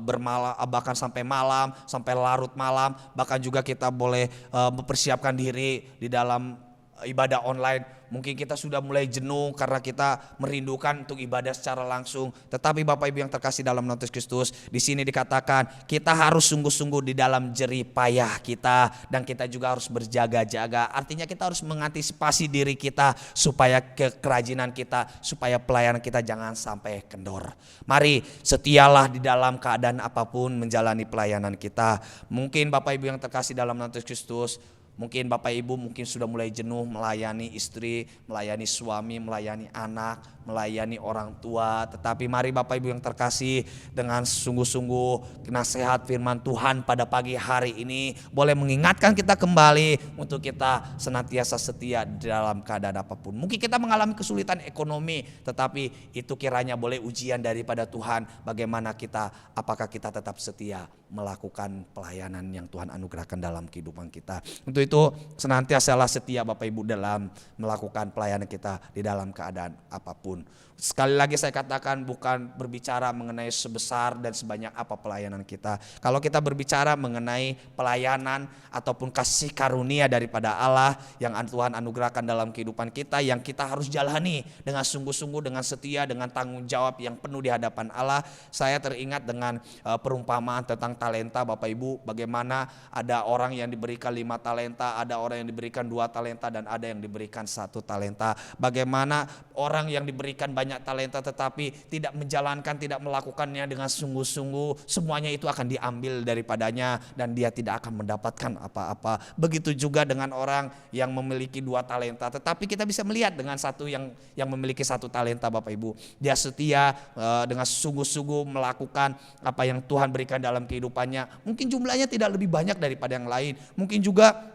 bermalam, bahkan sampai malam, sampai larut malam, bahkan juga kita boleh mempersiapkan diri di dalam ibadah online. Mungkin kita sudah mulai jenuh karena kita merindukan untuk ibadah secara langsung. Tetapi Bapak Ibu yang terkasih dalam nama Kristus, di sini dikatakan kita harus sungguh-sungguh di dalam jerih payah kita, dan kita juga harus berjaga-jaga. Artinya kita harus mengantisipasi diri kita supaya kerajinan kita, supaya pelayanan kita jangan sampai kendor. Mari setialah di dalam keadaan apapun menjalani pelayanan kita. Mungkin Bapak Ibu yang terkasih dalam nama Kristus, mungkin Bapak Ibu mungkin sudah mulai jenuh melayani istri, melayani suami, melayani anak, melayani orang tua. Tetapi mari Bapak Ibu yang terkasih, dengan sungguh-sungguh nasihat firman Tuhan pada pagi hari ini boleh mengingatkan kita kembali untuk kita senantiasa setia dalam keadaan apapun. Mungkin kita mengalami kesulitan ekonomi, tetapi itu kiranya boleh ujian daripada Tuhan. Bagaimana kita, apakah kita tetap setia melakukan pelayanan yang Tuhan anugerahkan dalam kehidupan kita. Untuk itu senantiasalah setia Bapak Ibu dalam melakukan pelayanan kita di dalam keadaan apapun. Sekali lagi saya katakan, bukan berbicara mengenai sebesar dan sebanyak apa pelayanan kita. Kalau kita berbicara mengenai pelayanan ataupun kasih karunia daripada Allah yang Tuhan anugerahkan dalam kehidupan kita, yang kita harus jalani dengan sungguh-sungguh, dengan setia, dengan tanggung jawab yang penuh di hadapan Allah. Saya teringat dengan perumpamaan tentang talenta Bapak Ibu, bagaimana ada orang yang diberikan 5 talenta, ada orang yang diberikan 2 talenta, dan ada yang diberikan 1 talenta. Bagaimana orang yang diberikan banyak talenta tetapi tidak menjalankan, tidak melakukannya dengan sungguh-sungguh, semuanya itu akan diambil daripadanya dan dia tidak akan mendapatkan apa-apa. Begitu juga dengan orang yang memiliki 2 talenta, tetapi kita bisa melihat dengan satu yang memiliki 1 talenta Bapak Ibu, dia setia dengan sungguh-sungguh melakukan apa yang Tuhan berikan dalam kehidupannya. Mungkin jumlahnya tidak lebih banyak daripada yang lain, mungkin juga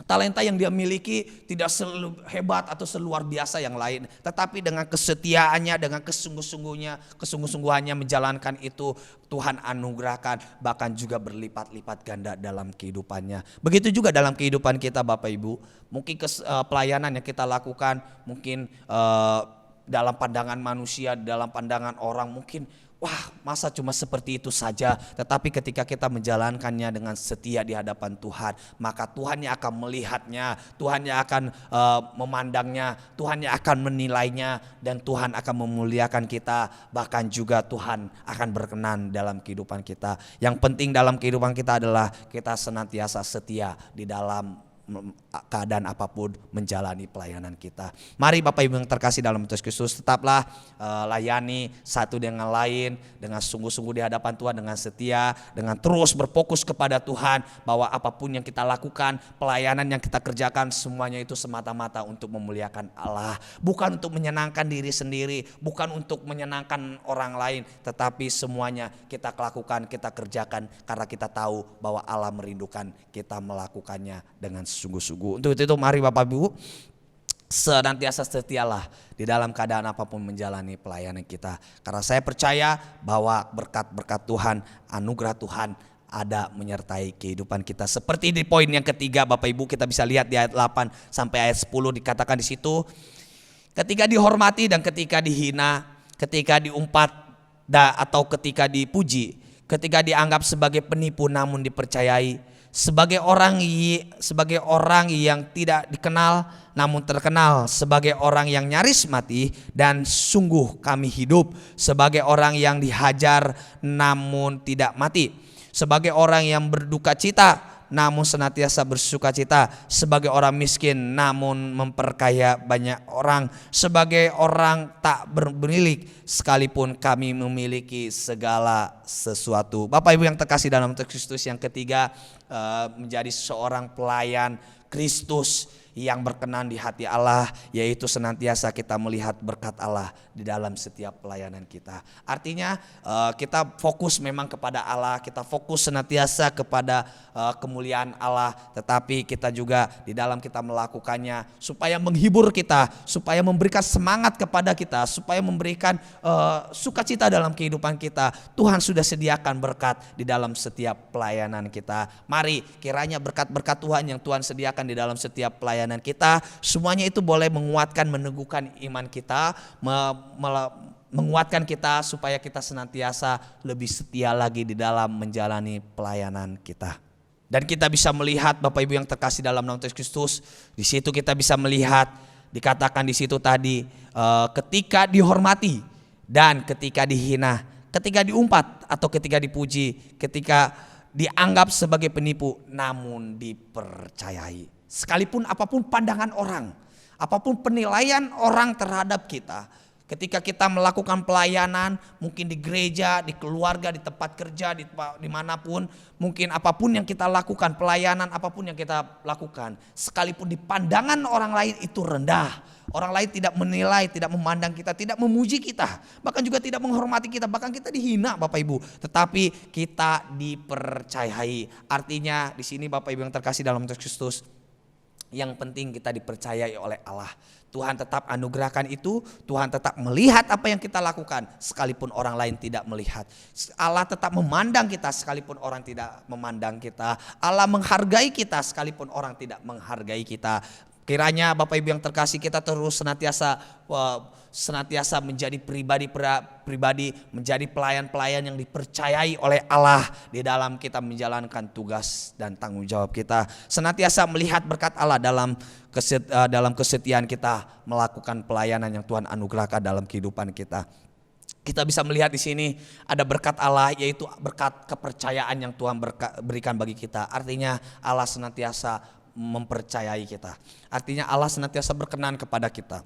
talenta yang dia miliki tidak hebat atau seluar biasa yang lain, tetapi dengan kesetiaannya, dengan kesungguh-sungguhannya menjalankan itu, Tuhan anugerahkan bahkan juga berlipat-lipat ganda dalam kehidupannya. Begitu juga dalam kehidupan kita Bapak Ibu. Mungkin pelayanan yang kita lakukan mungkin dalam pandangan manusia, dalam pandangan orang mungkin, wah, masa cuma seperti itu saja. Tetapi ketika kita menjalankannya dengan setia di hadapan Tuhan, maka Tuhan yang akan melihatnya, Tuhan yang akan memandangnya, Tuhan yang akan menilainya, dan Tuhan akan memuliakan kita. Bahkan juga Tuhan akan berkenan dalam kehidupan kita. Yang penting dalam kehidupan kita adalah kita senantiasa setia di dalam keadaan apapun menjalani pelayanan kita. Mari Bapak Ibu yang terkasih dalam Tuhan Kristus, tetaplah layani satu dengan lain dengan sungguh-sungguh di hadapan Tuhan, dengan setia, dengan terus berfokus kepada Tuhan, bahwa apapun yang kita lakukan, pelayanan yang kita kerjakan, semuanya itu semata-mata untuk memuliakan Allah, bukan untuk menyenangkan diri sendiri, bukan untuk menyenangkan orang lain, tetapi semuanya kita lakukan, kita kerjakan karena kita tahu bahwa Allah merindukan kita melakukannya dengan sungguh-sungguh. Untuk itu mari Bapak Ibu senantiasa setialah di dalam keadaan apapun menjalani pelayanan kita. Karena saya percaya bahwa berkat-berkat Tuhan, anugerah Tuhan ada menyertai kehidupan kita. Seperti di poin yang ketiga Bapak Ibu, kita bisa lihat di ayat 8 sampai ayat 10 dikatakan di situ, ketika dihormati dan ketika dihina, ketika diumpat atau ketika dipuji, ketika dianggap sebagai penipu namun dipercayai, sebagai orang yang tidak dikenal namun terkenal, sebagai orang yang nyaris mati dan sungguh kami hidup, sebagai orang yang dihajar namun tidak mati, sebagai orang yang berduka cita namun senantiasa bersuka cita, sebagai orang miskin namun memperkaya banyak orang, sebagai orang tak bermilik sekalipun kami memiliki segala sesuatu. Bapak Ibu yang terkasih dalam Kristus, yang ketiga menjadi seorang pelayan Kristus yang berkenan di hati Allah, yaitu senantiasa kita melihat berkat Allah di dalam setiap pelayanan kita. Artinya kita fokus memang kepada Allah, kita fokus senantiasa kepada kemuliaan Allah, tetapi kita juga di dalam kita melakukannya supaya menghibur kita, supaya memberikan semangat kepada kita, supaya memberikan sukacita dalam kehidupan kita. Tuhan sudah sediakan berkat di dalam setiap pelayanan kita. Mari kiranya berkat-berkat Tuhan yang Tuhan sediakan di dalam setiap pelayanan kita, semuanya itu boleh menguatkan, meneguhkan iman kita, menguatkan kita supaya kita senantiasa lebih setia lagi di dalam menjalani pelayanan kita. Dan kita bisa melihat Bapak Ibu yang terkasih dalam nama Tuhan Kristus, di situ kita bisa melihat dikatakan di situ tadi, ketika dihormati dan ketika dihina, ketika diumpat atau ketika dipuji, ketika dianggap sebagai penipu namun dipercayai. Sekalipun apapun pandangan orang, apapun penilaian orang terhadap kita, ketika kita melakukan pelayanan, mungkin di gereja, di keluarga, di tempat kerja, dimanapun, mungkin apapun yang kita lakukan, pelayanan apapun yang kita lakukan, sekalipun di pandangan orang lain itu rendah, orang lain tidak menilai, tidak memandang kita, tidak memuji kita, bahkan juga tidak menghormati kita, bahkan kita dihina Bapak Ibu, tetapi kita dipercayai. Artinya di sini Bapak Ibu yang terkasih dalam Kristus, yang penting kita dipercayai oleh Allah. Tuhan tetap anugerahkan itu, Tuhan tetap melihat apa yang kita lakukan sekalipun orang lain tidak melihat. Allah tetap memandang kita sekalipun orang tidak memandang kita. Allah menghargai kita sekalipun orang tidak menghargai kita. Kiranya Bapak Ibu yang terkasih, kita terus senantiasa menjadi pribadi, menjadi pelayan-pelayan yang dipercayai oleh Allah di dalam kita menjalankan tugas dan tanggung jawab kita. Senantiasa melihat berkat Allah dalam kesetiaan kita melakukan pelayanan yang Tuhan anugerahkan dalam kehidupan kita. Kita bisa melihat di sini ada berkat Allah, yaitu berkat kepercayaan yang Tuhan berikan bagi kita. Artinya Allah senantiasa mempercayai kita. Artinya Allah senantiasa berkenan kepada kita.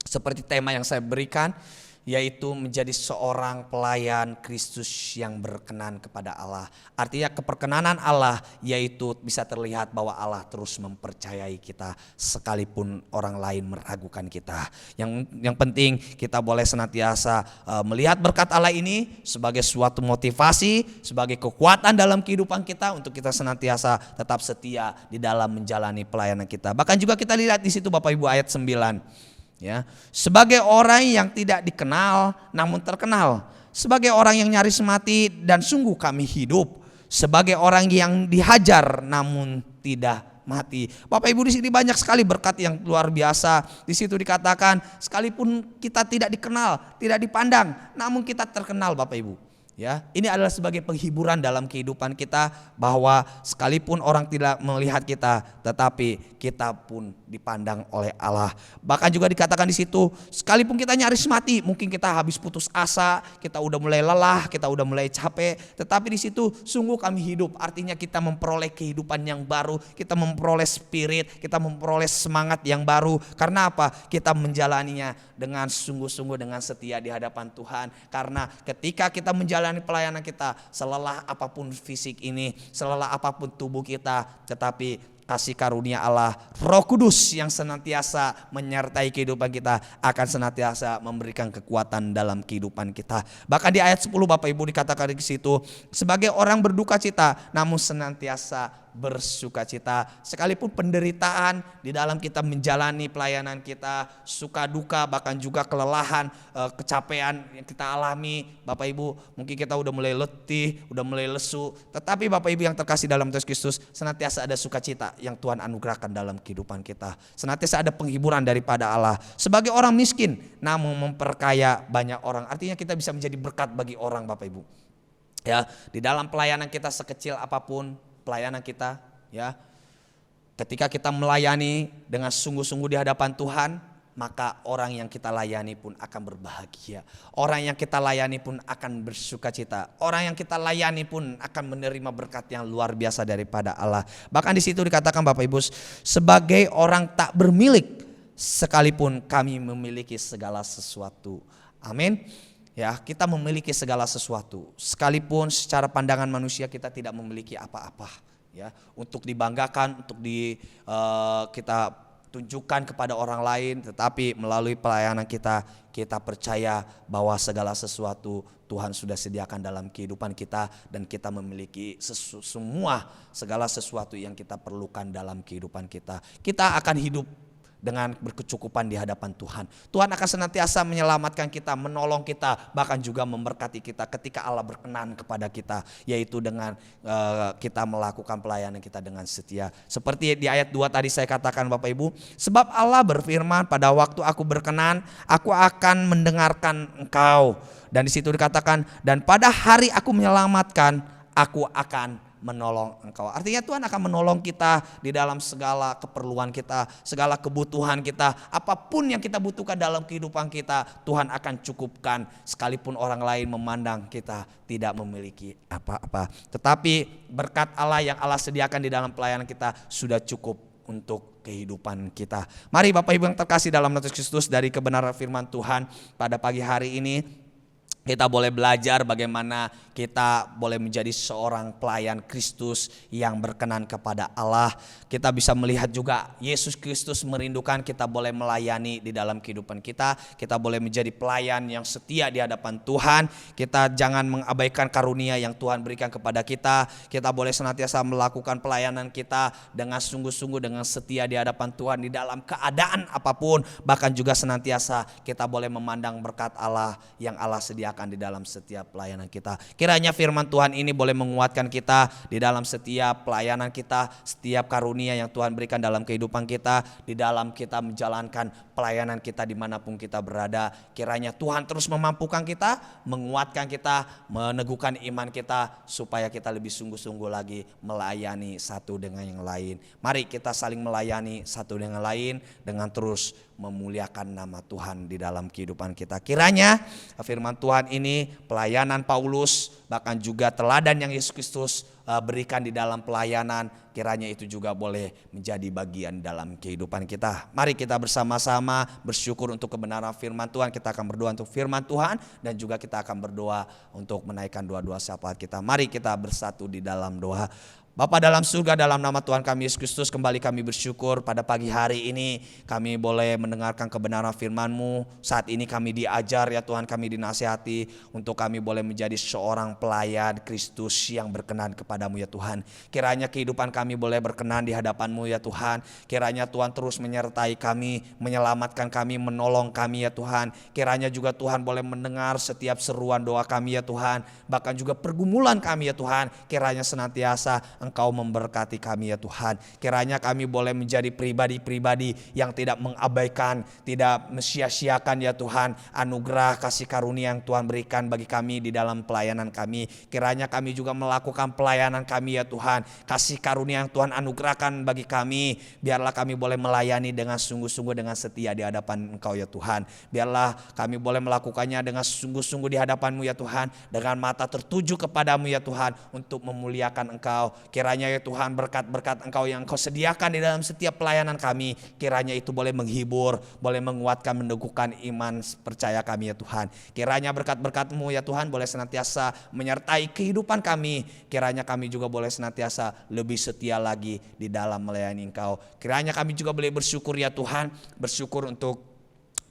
Seperti tema yang saya berikan, yaitu menjadi seorang pelayan Kristus yang berkenan kepada Allah. Artinya keperkenanan Allah yaitu bisa terlihat bahwa Allah terus mempercayai kita sekalipun orang lain meragukan kita. Yang penting kita boleh senantiasa melihat berkat Allah ini sebagai suatu motivasi, sebagai kekuatan dalam kehidupan kita untuk kita senantiasa tetap setia di dalam menjalani pelayanan kita. Bahkan juga kita lihat di situ Bapak Ibu ayat 9. Ya, sebagai orang yang tidak dikenal namun terkenal, sebagai orang yang nyaris mati dan sungguh kami hidup, sebagai orang yang dihajar namun tidak mati. Bapak Ibu, di sini banyak sekali berkat yang luar biasa. Di situ dikatakan sekalipun kita tidak dikenal, tidak dipandang, namun kita terkenal Bapak Ibu. Ya, ini adalah sebagai penghiburan dalam kehidupan kita, bahwa sekalipun orang tidak melihat kita, tetapi kita pun dipandang oleh Allah. Bahkan juga dikatakan di situ, sekalipun kita nyaris mati, mungkin kita habis putus asa, kita udah mulai lelah, kita udah mulai capek, tetapi di situ sungguh kami hidup. Artinya kita memperoleh kehidupan yang baru, kita memperoleh spirit, kita memperoleh semangat yang baru. Karena apa? Kita menjalaninya dengan sungguh-sungguh, dengan setia di hadapan Tuhan. Karena ketika kita menjalani pelayanan kita, selelah apapun fisik ini, selelah apapun tubuh kita, tetapi kasih karunia Allah, Roh Kudus yang senantiasa menyertai kehidupan kita, akan senantiasa memberikan kekuatan dalam kehidupan kita. Bahkan di ayat 10 Bapak Ibu dikatakan di situ, sebagai orang berduka cita namun senantiasa bersukacita. Sekalipun penderitaan di dalam kita menjalani pelayanan kita, suka duka, bahkan juga kelelahan, kecapean yang kita alami, Bapak Ibu, mungkin kita udah mulai letih, udah mulai lesu, tetapi Bapak Ibu yang terkasih dalam Tuhan Kristus, senantiasa ada sukacita yang Tuhan anugerahkan dalam kehidupan kita. Senantiasa ada penghiburan daripada Allah. Sebagai orang miskin namun memperkaya banyak orang, artinya kita bisa menjadi berkat bagi orang, Bapak Ibu. Ya, di dalam pelayanan kita sekecil apapun pelayanan kita, ya, ketika kita melayani dengan sungguh-sungguh di hadapan Tuhan, maka orang yang kita layani pun akan berbahagia. Orang yang kita layani pun akan bersukacita. Orang yang kita layani pun akan menerima berkat yang luar biasa daripada Allah. Bahkan di situ dikatakan Bapak Ibu, sebagai orang tak bermilik, sekalipun kami memiliki segala sesuatu. Amin. Ya, kita memiliki segala sesuatu, sekalipun secara pandangan manusia kita tidak memiliki apa-apa, ya, untuk dibanggakan, untuk kita tunjukkan kepada orang lain, tetapi melalui pelayanan kita percaya bahwa segala sesuatu Tuhan sudah sediakan dalam kehidupan kita, dan kita memiliki segala sesuatu yang kita perlukan dalam kehidupan kita. Kita akan hidup dengan berkecukupan di hadapan Tuhan. Tuhan akan senantiasa menyelamatkan kita, menolong kita, bahkan juga memberkati kita ketika Allah berkenan kepada kita, yaitu dengan kita melakukan pelayanan kita dengan setia. Seperti di ayat 2 tadi saya katakan Bapak Ibu, sebab Allah berfirman, pada waktu aku berkenan, aku akan mendengarkan engkau. Dan di situ dikatakan, dan pada hari aku menyelamatkan, aku akan menolong engkau. Artinya Tuhan akan menolong kita di dalam segala keperluan kita, segala kebutuhan kita, apapun yang kita butuhkan dalam kehidupan kita, Tuhan akan cukupkan, sekalipun orang lain memandang kita tidak memiliki apa-apa. Tetapi berkat Allah yang Allah sediakan di dalam pelayanan kita sudah cukup untuk kehidupan kita. Mari Bapak Ibu yang terkasih dalam Tuhan Kristus, dari kebenaran firman Tuhan pada pagi hari ini kita boleh belajar bagaimana kita boleh menjadi seorang pelayan Kristus yang berkenan kepada Allah. Kita bisa melihat juga Yesus Kristus merindukan kita boleh melayani di dalam kehidupan kita. Kita boleh menjadi pelayan yang setia di hadapan Tuhan. Kita jangan mengabaikan karunia yang Tuhan berikan kepada kita. Kita boleh senantiasa melakukan pelayanan kita dengan sungguh-sungguh, dengan setia di hadapan Tuhan di dalam keadaan apapun. Bahkan juga senantiasa kita boleh memandang berkat Allah yang Allah sediakan di dalam setiap pelayanan kita. Kiranya firman Tuhan ini boleh menguatkan kita di dalam setiap pelayanan kita, setiap karunia yang Tuhan berikan dalam kehidupan kita, di dalam kita menjalankan pelayanan kita dimanapun kita berada. Kiranya Tuhan terus memampukan kita, menguatkan kita, meneguhkan iman kita, supaya kita lebih sungguh-sungguh lagi melayani satu dengan yang lain. Mari kita saling melayani satu dengan lain, dengan terus memuliakan nama Tuhan di dalam kehidupan kita. Kiranya firman Tuhan ini, pelayanan Paulus, bahkan juga teladan yang Yesus Kristus berikan di dalam pelayanan, kiranya itu juga boleh menjadi bagian dalam kehidupan kita. Mari kita bersama-sama bersyukur untuk kebenaran firman Tuhan. Kita akan berdoa untuk firman Tuhan, dan juga kita akan berdoa untuk menaikkan doa-doa syafaat kita. Mari kita bersatu di dalam doa. Bapa dalam surga, dalam nama Tuhan kami Yesus Kristus, kembali kami bersyukur pada pagi hari ini kami boleh mendengarkan kebenaran firman-Mu. Saat ini kami diajar ya Tuhan, kami dinasihati untuk kami boleh menjadi seorang pelayan Kristus yang berkenan kepadamu ya Tuhan. Kiranya kehidupan kami boleh berkenan di hadapan-Mu ya Tuhan. Kiranya Tuhan terus menyertai kami, menyelamatkan kami, menolong kami ya Tuhan. Kiranya juga Tuhan boleh mendengar setiap seruan doa kami ya Tuhan, bahkan juga pergumulan kami ya Tuhan. Kiranya senantiasa Engkau memberkati kami ya Tuhan. Kiranya kami boleh menjadi pribadi-pribadi yang tidak mengabaikan, tidak sia-siakan ya Tuhan anugerah kasih karunia yang Tuhan berikan bagi kami di dalam pelayanan kami. Kiranya kami juga melakukan pelayanan kami ya Tuhan. Kasih karunia yang Tuhan anugerahkan bagi kami, biarlah kami boleh melayani dengan sungguh-sungguh, dengan setia di hadapan Engkau ya Tuhan. Biarlah kami boleh melakukannya dengan sungguh-sungguh di hadapan-Mu ya Tuhan, dengan mata tertuju kepadamu ya Tuhan, untuk memuliakan Engkau. Kiranya ya Tuhan berkat-berkat Engkau yang Engkau sediakan di dalam setiap pelayanan kami, kiranya itu boleh menghibur, boleh menguatkan, meneguhkan iman percaya kami ya Tuhan. Kiranya berkat-berkat-Mu ya Tuhan boleh senantiasa menyertai kehidupan kami. Kiranya kami juga boleh senantiasa lebih setia lagi di dalam melayani Engkau. Kiranya kami juga boleh bersyukur ya Tuhan, bersyukur untuk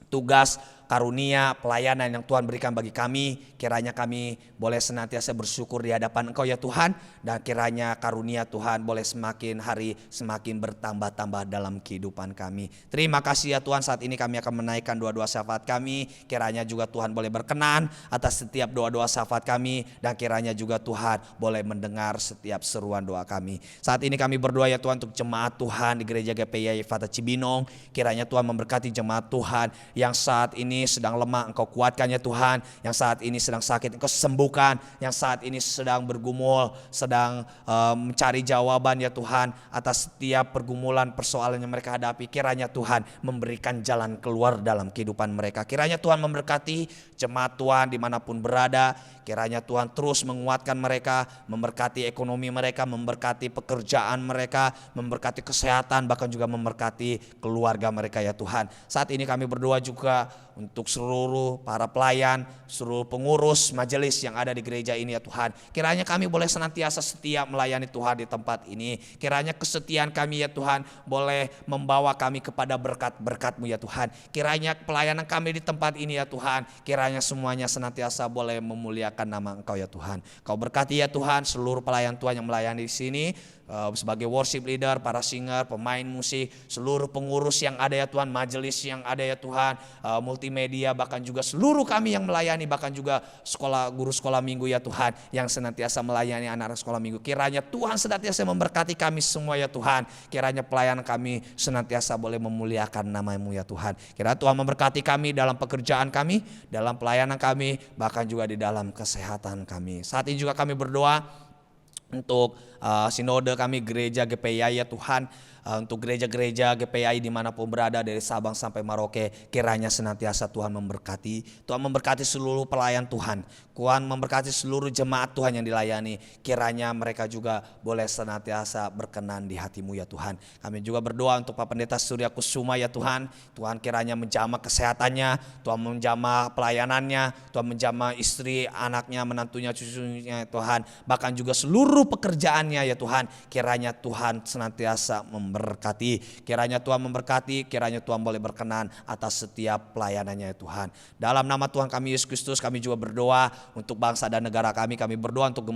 tugas, karunia, pelayanan yang Tuhan berikan bagi kami. Kiranya kami boleh senantiasa bersyukur di hadapan Engkau ya Tuhan. Dan kiranya karunia Tuhan boleh semakin hari semakin bertambah-tambah dalam kehidupan kami. Terima kasih ya Tuhan, saat ini kami akan menaikkan doa-doa syafaat kami. Kiranya juga Tuhan boleh berkenan atas setiap doa-doa syafaat kami. Dan kiranya juga Tuhan boleh mendengar setiap seruan doa kami. Saat ini kami berdoa ya Tuhan untuk jemaat Tuhan di Gereja GPI Fata Cibinong. Kiranya Tuhan memberkati jemaat Tuhan yang saat ini sedang lemah, Engkau kuatkan ya Tuhan. Yang saat ini sedang sakit, Engkau sembuhkan. Yang saat ini sedang bergumul, sedang mencari jawaban ya Tuhan atas setiap pergumulan, persoalan yang mereka hadapi. Kiranya Tuhan memberikan jalan keluar dalam kehidupan mereka. Kiranya Tuhan memberkati jemaat Tuhan dimanapun berada. Kiranya Tuhan terus menguatkan mereka, memberkati ekonomi mereka, memberkati pekerjaan mereka, memberkati kesehatan, bahkan juga memberkati keluarga mereka ya Tuhan. Saat ini kami berdoa juga untuk seluruh para pelayan, seluruh pengurus majelis yang ada di gereja ini ya Tuhan. Kiranya kami boleh senantiasa setia melayani Tuhan di tempat ini. Kiranya kesetiaan kami ya Tuhan boleh membawa kami kepada berkat-berkat-Mu ya Tuhan. Kiranya pelayanan kami di tempat ini ya Tuhan, kiranya semuanya senantiasa boleh memuliakan nama Engkau ya Tuhan. Kau berkati ya Tuhan seluruh pelayan Tuhan yang melayani di sini, sebagai worship leader, para singer, pemain musik, seluruh pengurus yang ada ya Tuhan, majelis yang ada ya Tuhan, multimedia, bahkan juga seluruh kami yang melayani, bahkan juga sekolah, guru sekolah minggu ya Tuhan, yang senantiasa melayani anak-anak sekolah minggu. Kiranya Tuhan senantiasa memberkati kami semua ya Tuhan. Kiranya pelayanan kami senantiasa boleh memuliakan nama-Mu ya Tuhan. Kiranya Tuhan memberkati kami dalam pekerjaan kami, dalam pelayanan kami, bahkan juga di dalam kesehatan kami. Saat ini juga kami berdoa untuk sinode kami gereja GPI ya Tuhan, untuk gereja-gereja GPI dimanapun berada dari Sabang sampai Merauke. Kiranya senantiasa Tuhan memberkati, Tuhan memberkati seluruh pelayan Tuhan, Tuhan memberkati seluruh jemaat Tuhan yang dilayani. Kiranya mereka juga boleh senantiasa berkenan di hati-Mu ya Tuhan. Kami juga berdoa untuk Pak Pendeta Surya Kusuma ya Tuhan. Tuhan kiranya menjamah kesehatannya, Tuhan menjamah pelayanannya, Tuhan menjamah istri, anaknya, menantunya, cucunya ya Tuhan, bahkan juga seluruh pekerjaannya ya Tuhan. Kiranya Tuhan senantiasa memberkati, kiranya Tuhan memberkati, kiranya Tuhan boleh berkenan atas setiap pelayanannya ya Tuhan. Dalam nama Tuhan kami Yesus Kristus, kami juga berdoa untuk bangsa dan negara kami. Kami berdoa untuk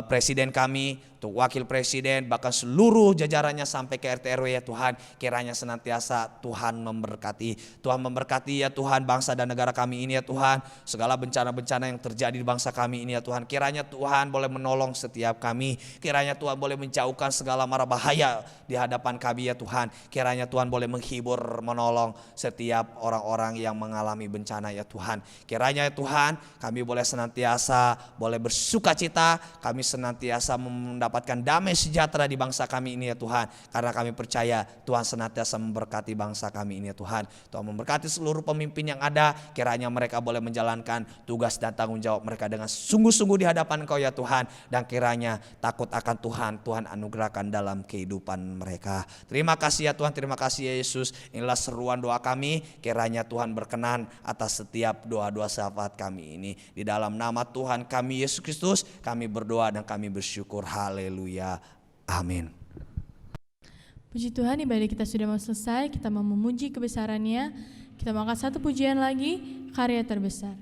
presiden kami, untuk wakil presiden, bahkan seluruh jajarannya sampai ke RT RW ya Tuhan. Kiranya senantiasa Tuhan memberkati, Tuhan memberkati ya Tuhan bangsa dan negara kami ini ya Tuhan. Segala bencana-bencana yang terjadi di bangsa kami ini ya Tuhan, kiranya Tuhan boleh menolong setiap kami. Kiranya Tuhan boleh menjauhkan segala mara bahaya di hadapan kami ya Tuhan. Kiranya Tuhan boleh menghibur, menolong setiap orang-orang yang mengalami bencana ya Tuhan. Kiranya ya Tuhan kami boleh senantiasa boleh bersuka cita, kami senantiasa mendapatkan damai sejahtera di bangsa kami ini ya Tuhan. Karena kami percaya Tuhan senantiasa memberkati bangsa kami ini ya Tuhan. Tuhan memberkati seluruh pemimpin yang ada, kiranya mereka boleh menjalankan tugas dan tanggung jawab mereka dengan sungguh-sungguh di hadapan Engkau ya Tuhan. Dan kiranya takut akan Tuhan, Tuhan anugerahkan dalam kehidupan mereka. Terima kasih ya Tuhan, terima kasih ya Yesus. Inilah seruan doa kami, kiranya Tuhan berkenan atas setiap doa-doa syafaat kami ini. Di dalam nama Tuhan kami Yesus Kristus, kami berdoa dan kami bersyukur. Haleluya. Amin. Puji Tuhan, ibadah kita sudah mau selesai. Kita mau memuji kebesaran-Nya. Kita mau angkat satu pujian lagi, karya terbesar.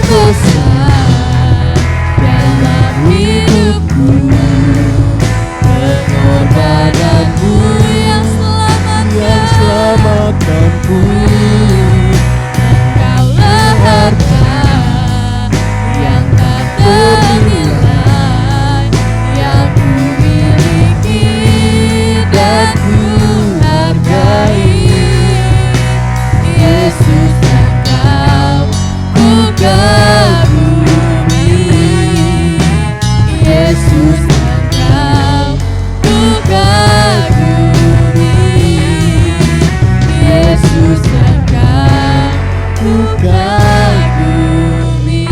besar dalam hidupku, pengorbananmu yang selamatkanku. Engkaulah harta yang tak ternilai yang ku miliki dan ku hargai. Yesus, Engkau ku kagumi. Yesus, Engkau ku kagumi. Yesus, Engkau ku kagumi.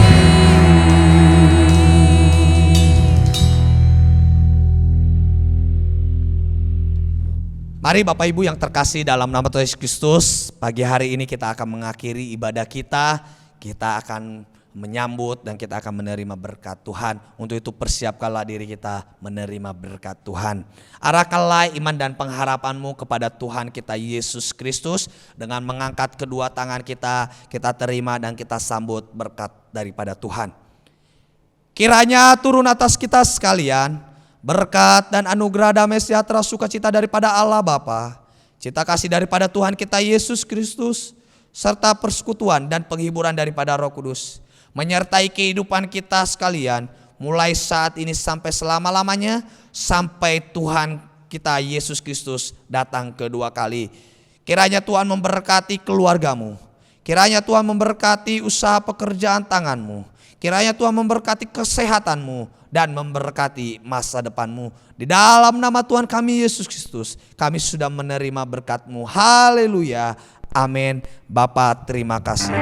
Mari Bapak Ibu yang terkasih dalam nama Tuhan Yesus Kristus, pagi hari ini kita akan mengakhiri ibadah kita. Kita akan menyambut dan kita akan menerima berkat Tuhan. Untuk itu persiapkanlah diri kita menerima berkat Tuhan. Arahkanlah iman dan pengharapanmu kepada Tuhan kita Yesus Kristus. Dengan mengangkat kedua tangan kita terima dan kita sambut berkat daripada Tuhan. Kiranya turun atas kita sekalian berkat dan anugerah damai sejahtera sukacita daripada Allah Bapa, cinta kasih daripada Tuhan kita Yesus Kristus, serta persekutuan dan penghiburan daripada Roh Kudus menyertai kehidupan kita sekalian mulai saat ini sampai selama-lamanya, sampai Tuhan kita Yesus Kristus datang kedua kali. Kiranya Tuhan memberkati keluargamu, kiranya Tuhan memberkati usaha pekerjaan tanganmu, kiranya Tuhan memberkati kesehatanmu dan memberkati masa depanmu. Di dalam nama Tuhan kami Yesus Kristus, kami sudah menerima berkat-Mu. Haleluya. Amin. Bapa, terima kasih.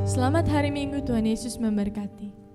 Selamat hari Minggu, Tuhan Yesus memberkati.